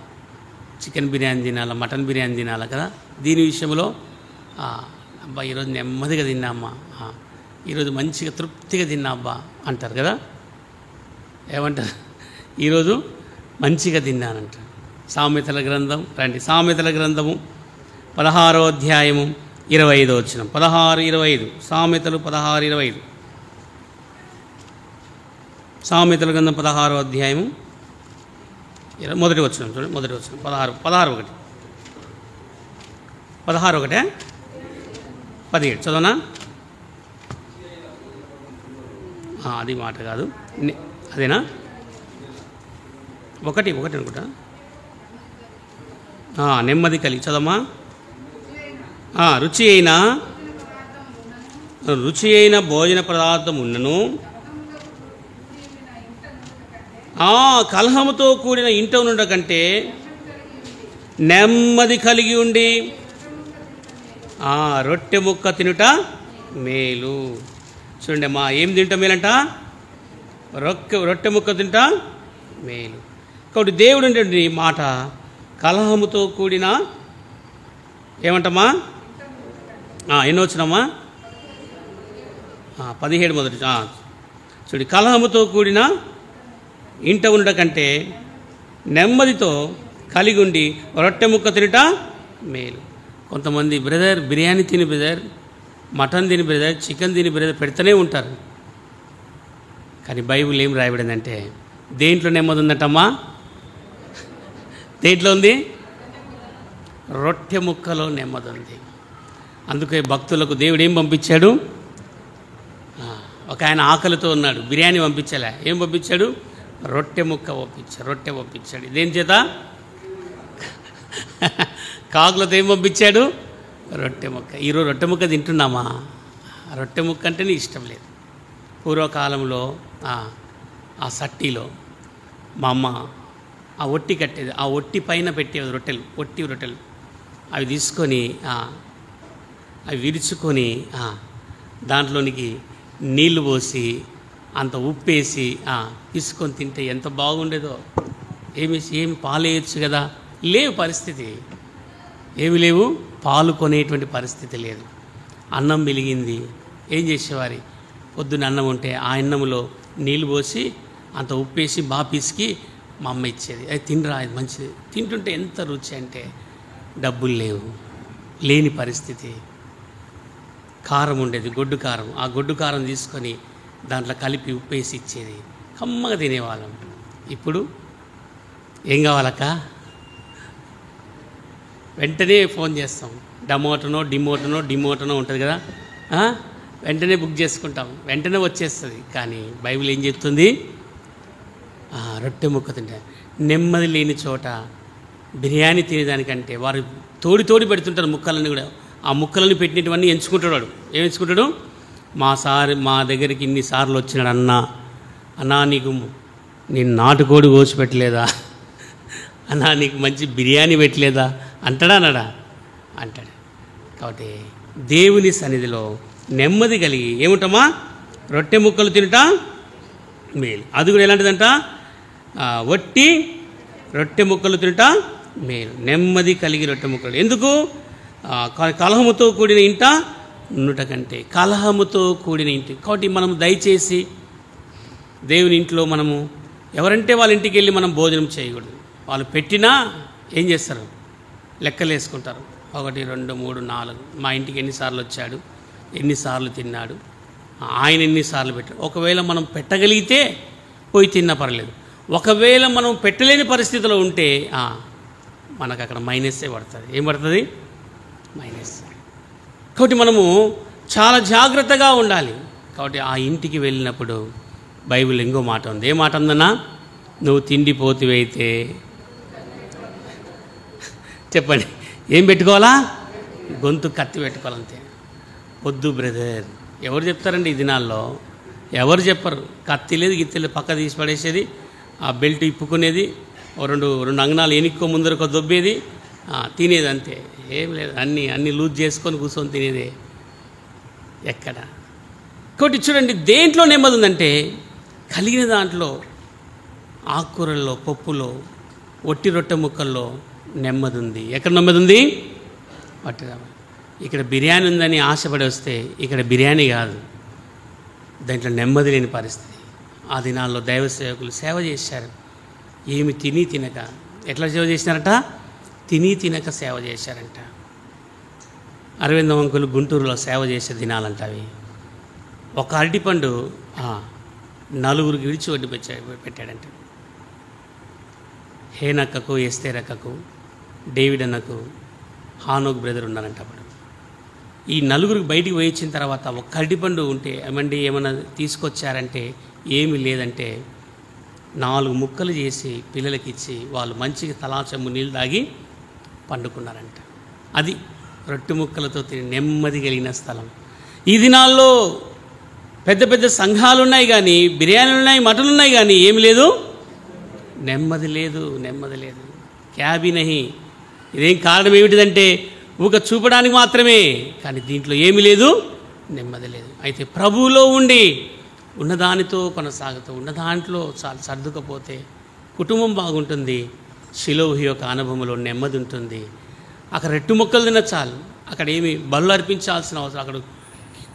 చికెన్ బిర్యానీ తినాలా, మటన్ బిర్యానీ తినాలా కదా. దీని విషయంలో అబ్బా ఈరోజు నెమ్మదిగా తిన్నామ్మా, ఈరోజు మంచిగా తృప్తిగా తిన్నా అబ్బా అంటారు కదా. ఏమంటారు? ఈరోజు మంచిగా తిన్నానంటారు. సామెతల గ్రంథం రండి, సామెతల గ్రంథము 16వ అధ్యాయము 25వ వచనం. 16:25 సామెతలు 16:25. సామెతల గ్రంథం 16వ అధ్యాయము మొదటి వచనం చూడండి. మొదటి వచనం 16:1 17 చదవనా? అది మాట కాదు, అదేనా? ఒకటి అనుకుంటా. నెమ్మది కలిగి చదవమ్మా. రుచి అయిన భోజన పదార్థం ఉన్నను కలహముతో కూడిన ఇంట ఉండ కంటే నెమ్మది కలిగి ఉండి రొట్టె ముక్క తినుట మేలు. చూడండి అమ్మా, ఏం తింటా మేలంట? రొట్టె ముక్క తింటా మేలు. కాబట్టి దేవుడు అంటే మాట కలహముతో కూడిన ఏమంటమ్మా? ఎన్నో వచ్చినమ్మా? 17 మొదటి చూడు, కలహముతో కూడిన ఇంట ఉండ కంటే నెమ్మదితో కలిగి ఉండి రొట్టె ముక్క తినట మేలు. కొంతమంది బ్రదర్ బిర్యానీ తిని బ్రదర్, మటన్ తిని బ్రదర్, చికెన్ తిని బ్రదర్ పెడుతూనే ఉంటారు. కానీ బైబిల్ ఏం రాయబడిందంటే దేంట్లో నెమ్మది ఉందటమ్మా? దేంట్లో ఉంది? రొట్టె ముక్కలో నెమ్మది ఉంది. అందుకే భక్తులకు దేవుడు ఏం పంపించాడు? ఒక ఆయన ఆకలితో ఉన్నాడు, బిర్యానీ పంపించలే, ఏం పంపించాడు? రొట్టె ముక్క రొట్టె పంపించాడు. ఇదేం చేత? కాకులతో ఏం పంపించాడు? రొట్టె ముక్క. ఈరోజు రొట్టె ముక్క తింటున్నామా? రొట్టె ముక్క అంటేనే ఇష్టం లేదు. పూర్వకాలంలో ఆ సట్టిలో మా అమ్మ ఆ ఒట్టి కట్టేది, ఆ ఒట్టి పైన పెట్టేది రొట్టెలు, ఒట్టి రొట్టెలు. అవి తీసుకొని అవి విరుచుకొని దాంట్లోనికి నీళ్లు పోసి అంత ఉప్పేసి తీసుకొని తింటే ఎంత బాగుండేదో. ఏమి పాలు వేయచ్చు కదా, లేవు పరిస్థితి, ఏమి లేవు, పాలు కొనేటువంటి పరిస్థితి లేదు. అన్నం మిలిగింది, ఏం చేసేవారి? పొద్దున్న అన్నం ఉంటే ఆ అన్నంలో నీళ్ళు పోసి అంత ఉప్పేసి బాగా పిసికి మా అమ్మ ఇచ్చేది, అది తినరా ఇది మంచిది. తింటుంటే ఎంత రుచి అంటే డబ్బులు లేవు, లేని పరిస్థితి. కారం ఉండేది, గొడ్డు కారం. ఆ గొడ్డు కారం తీసుకొని దాంట్లో కలిపి ఉప్పేసి ఇచ్చేది, కమ్మగా తినేవాళ్ళం. ఇప్పుడు ఏం కావాలక్క, వెంటనే ఫోన్ చేస్తాం. డిమోటనో ఉంటుంది కదా, వెంటనే బుక్ చేసుకుంటాం, వెంటనే వచ్చేస్తుంది. కానీ బైబిల్ ఏం చెప్తుంది? రొట్టె ముక్క తింటే నెమ్మది లేని చోట బిర్యానీ తినేదానికంటే వారు తోడి పెడుతుంటారు ముక్కలన్నీ కూడా. ఆ ముక్కలని పెట్టినటువన్నీ ఎంచుకుంటాడు వాడు. ఏం ఎంచుకుంటాడు? మా దగ్గరికి ఇన్నిసార్లు వచ్చినాడు అన్నా నీకు నేను నాటుకోడి కోసి పెట్టలేదా, అన్నా నీకు మంచి బిర్యానీ పెట్టలేదా అంటాడా అనడా? అంటాడు. కాబట్టి దేవుని సన్నిధిలో నెమ్మది కలిగి ఏముంటామా? రొట్టె ముక్కలు తినటా మేలు. అది కూడా ఎలాంటిదంట? వట్టి రొట్టె ముక్కలు తినటా మేలు. నెమ్మది కలిగి రొట్టె ముక్కలు. ఎందుకు? కలహముతో కూడిన ఇంట ఉన్నట కంటే, కలహముతో కూడిన ఇంటి. కాబట్టి మనం దయచేసి దేవుని ఇంట్లో మనము ఎవరంటే వాళ్ళ ఇంటికి వెళ్ళి మనం భోజనం చేయకూడదు. వాళ్ళు పెట్టినా ఏం చేస్తారు? లెక్కలు వేసుకుంటారు. 1, 2, 3, 4 మా ఇంటికి ఎన్నిసార్లు వచ్చాడు, ఎన్నిసార్లు తిన్నాడు, ఆయన ఎన్నిసార్లు పెట్టాడు. ఒకవేళ మనం పెట్టగలిగితే పోయి తిన్నా పర్లేదు. ఒకవేళ మనం పెట్టలేని పరిస్థితిలో ఉంటే మనకు అక్కడ మైనస్సే పడుతుంది. ఏం పడుతుంది? మైనస్. కాబట్టి మనము చాలా జాగ్రత్తగా ఉండాలి. కాబట్టి ఆ ఇంటికి వెళ్ళినప్పుడు బైబిల్ ఇంకో మాట ఉంది. ఏ మాట ఉందన్నా? నువ్వు తిండిపోతువైతే చెప్పండి, ఏం పెట్టుకోవాలా? గొంతు కత్తి పెట్టుకోవాలంతే. వద్దు బ్రదర్, ఎవరు చెప్తారండి ఈ దినాల్లో? ఎవరు చెప్పరు. కత్తి లేదు, గిత్తి లేదు, పక్క తీసి పడేసేది, ఆ బెల్ట్ ఇప్పుకునేది, రెండు అంగనాలు ఎనిక్కో ముందరకో దొబ్బేది, తినేది అంతే. ఏం లేదు, అన్నీ లూజ్ చేసుకొని కూర్చొని తినేదే. ఎక్కడ? కాబట్టి చూడండి, దేంట్లో నెమ్మది ఉందంటే కలిగిన దాంట్లో, ఆకుకూరల్లో, పప్పులో, ఒట్టి రొట్టె ముక్కల్లో నెమ్మది ఉంది. ఎక్కడ నెమ్మది ఉంది? ఇక్కడ బిర్యానీ ఉందని ఆశపడి వస్తే ఇక్కడ బిర్యానీ కాదు, దాంట్లో నెమ్మది లేని పరిస్థితి. ఆ దినాల్లో దైవ సేవకులు సేవ చేశారు. ఏమి తిని తినక. ఎట్లా సేవ చేసినారట? తిని తినక సేవ చేశారంట. అరవిందం అంకులు గుంటూరులో సేవ చేసే దినాలంట అవి. ఒక అరటిపండు 4 విడిచి వడ్డీ పెట్టాడంట. హేనక్కకు, ఎస్తేరక్కకు, డేవిడ్ అన్నకు, హానోక్ బ్రదర్ ఉన్నారంట. అప్పుడు ఈ 4 బయటికి పోయి వచ్చిన తర్వాత ఒక అరటిపండు ఉంటే ఏమన్నా తీసుకొచ్చారంటే ఏమీ లేదంటే 4 ముక్కలు చేసి పిల్లలకి ఇచ్చి వాళ్ళు మంచిగా తలాచమ్ము నీళ్ళు తాగి పండుకున్నారంట. అది రొట్టె ముక్కలతో తిని నెమ్మది కలిగిన స్థలం. ఈ దినాల్లో పెద్ద పెద్ద సంఘాలు ఉన్నాయి కానీ, బిర్యానీలు ఉన్నాయి, మటన్లు ఉన్నాయి కానీ ఏమి లేదు, నెమ్మది లేదు. క్యాబీ నహి. ఇదేం కారణం ఏమిటిదంటే ఊక చూపడానికి మాత్రమే, కానీ దీంట్లో ఏమీ లేదు, నెమ్మది లేదు. అయితే ప్రభువులో ఉండి ఉన్నదానితో కొనసాగుతూ ఉన్న దాంట్లో చాలా సర్దుకపోతే కుటుంబం బాగుంటుంది. షిలోహి యొక్క అనుభవంలో నెమ్మది ఉంటుంది. అక్కడ రెట్టు మొక్కలు తిన్న చాలు. అక్కడ ఏమి బలు అర్పించాల్సిన అవసరం, అక్కడ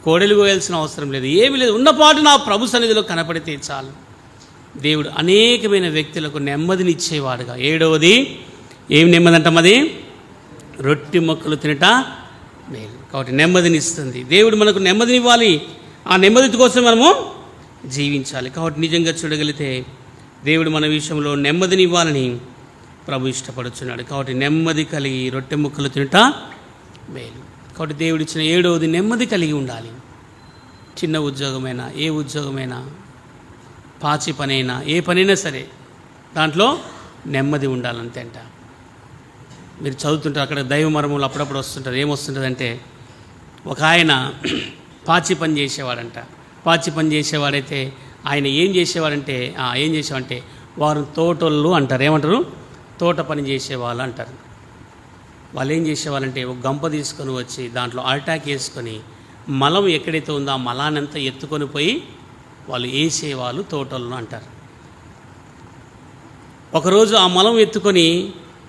కోడెలు కోయాల్సిన అవసరం లేదు, ఏమీ లేదు. ఉన్నపాటు నా ప్రభు సన్నిధిలో కనపడితే చాలు. దేవుడు అనేకమైన వ్యక్తులకు నెమ్మదినిచ్చేవాడుగా. 7వది ఏం నెమ్మది అంటాం? అది రొట్టె మొక్కలు తినట మేలు. కాబట్టి నెమ్మదినిస్తుంది దేవుడు. మనకు నెమ్మదినివ్వాలి. ఆ నెమ్మది కోసం మనము జీవించాలి. కాబట్టి నిజంగా చూడగలిగితే దేవుడు మన విషయంలో నెమ్మదినివ్వాలని ప్రభు ఇష్టపడుచున్నాడు. కాబట్టి నెమ్మది కలిగి రొట్టె ముక్కలు తినట మేలు. కాబట్టి దేవుడు ఇచ్చిన 7వది నెమ్మది కలిగి ఉండాలి. చిన్న ఉద్యోగమైనా, ఏ ఉద్యోగమైనా, పాచి పనైనా, ఏ పనైనా సరే దాంట్లో నెమ్మది ఉండాలంతే అంట. మీరు చదువుతుంటారు, అక్కడ దైవ మర్మములు అప్పుడప్పుడు వస్తుంటారు. ఏమొస్తుంటుందంటే ఒక ఆయన పాచి పని చేసేవాడంట. పాచి పని చేసేవాడైతే ఆయన ఏం చేసేవాడంటే వారు తోటోళ్ళు అంటారు. ఏమంటారు? తోట పని చేసేవాళ్ళు అంటారు. వాళ్ళు ఏం చేసేవాళ్ళంటే ఒక గంప తీసుకొని వచ్చి దాంట్లో అల్టాక్ వేసుకొని మలం ఎక్కడైతే ఉందో ఆ మలానంతా ఎత్తుకొని పోయి వాళ్ళు వేసేవాళ్ళు తోటోళ్ళు అంటారు. ఒకరోజు ఆ మలం ఎత్తుకొని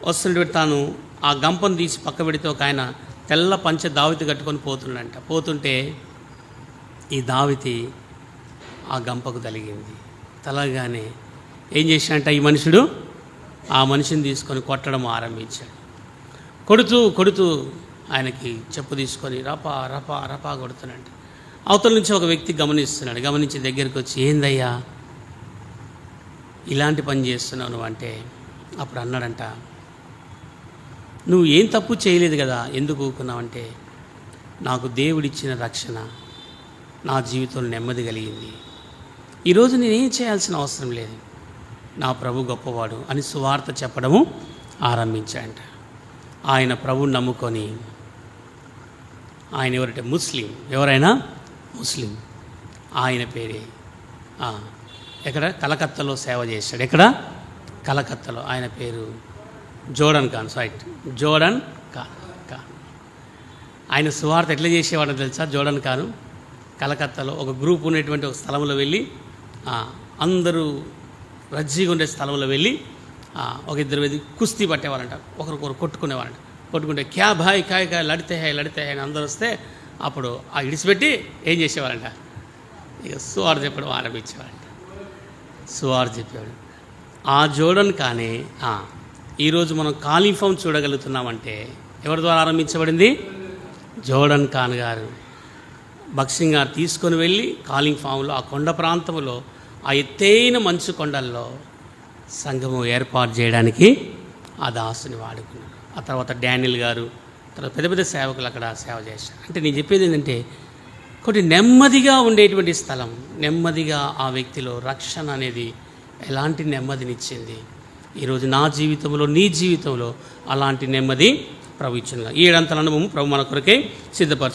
వస్తున్నటువంటి తాను ఆ గంపను తీసి పక్క పెడితే ఒక ఆయన తెల్ల పంచ దావితి కట్టుకొని పోతుండంట. పోతుంటే ఈ దావితి ఆ గంపకు తలిగింది. తలగానే ఏం చేశాడంట ఈ మనుషుడు? ఆ మనిషిని తీసుకొని కొట్టడం ఆరంభించాడు. కొడుతూ ఆయనకి చెప్పు తీసుకొని రపా రపా రపా కొడుతున్నాడు. అవతల నుంచి ఒక వ్యక్తి గమనిస్తున్నాడు. గమనించి దగ్గరికి వచ్చి, ఏందయ్యా ఇలాంటి పని చేస్తున్నావు నువ్వు అంటే, అప్పుడు అన్నాడంట, నువ్వు ఏం తప్పు చేయలేదు కదా, ఎందుకు ఊరుకున్నావంటే, నాకు దేవుడిచ్చిన రక్షణ నా జీవితంలో నెమ్మది కలిగింది. ఈరోజు నేనేం చేయాల్సిన అవసరం లేదు, నా ప్రభు గొప్పవాడు అని సువార్త చెప్పడము ఆరంభించాడంట. ఆయన ప్రభువుని నమ్ముకొని, ఆయన ఎవరంటే ముస్లిం, ఎవరైనా ముస్లిం, ఆయన పేరే ఎక్కడ కలకత్తాలో సేవ చేశాడు. ఎక్కడ కలకత్తాలో. ఆయన పేరు జోర్డన్ ఖాన్. జోర్డన్ ఖాన్. ఆయన సువార్త ఎట్లా చేసేవాడో తెలుసా? జోర్డన్ ఖాను కలకత్తాలో ఒక గ్రూప్ ఉన్నటువంటి ఒక స్థలంలో వెళ్ళి, అందరూ రద్దీగా ఉండే స్థలంలో వెళ్ళి ఒక ఇద్దరు వెళ్ళి కుస్తీ పట్టేవారంట, ఒకరికొకరు కొట్టుకునేవారంట. కొట్టుకుంటే క్యా భాయ్ కాయ్ కాయ్ లడితే హై అని అందరూ వస్తే అప్పుడు ఆ ఇడిచిపెట్టి ఏం చేసేవారంట, ఇక సువార్త చెప్పడం ఆరంభించేవారంట. సువార్త చెప్పేవాడు. ఆ జోర్డన్ ఖానే ఈరోజు మనం కాలింగ్ ఫామ్ చూడగలుగుతున్నామంటే ఎవరి ద్వారా ఆరంభించబడింది? జోర్డన్ ఖాన్ గారు బక్సింగ్ గారు తీసుకొని వెళ్ళి కాలింగ్ ఫామ్లో, ఆ కొండ ప్రాంతంలో, ఆ ఎత్తైన మంచు కొండల్లో సంఘము ఏర్పాటు చేయడానికి ఆ దాసుని వాడుకున్నారు. ఆ తర్వాత డానియల్ గారు, తర్వాత పెద్ద పెద్ద సేవకులు అక్కడ సేవ చేశారు. అంటే నేను చెప్పేది ఏంటంటే, కొన్ని నెమ్మదిగా ఉండేటువంటి స్థలం, నెమ్మదిగా ఆ వ్యక్తిలో రక్షణ అనేది ఎలాంటి నెమ్మదినిచ్చింది. ఈరోజు నా జీవితంలో, నీ జీవితంలో అలాంటి నెమ్మది ప్రభు ఇచ్చింది. 7 అంతల అనుభవం ప్రభు మన కొరకే సిద్ధపరచు.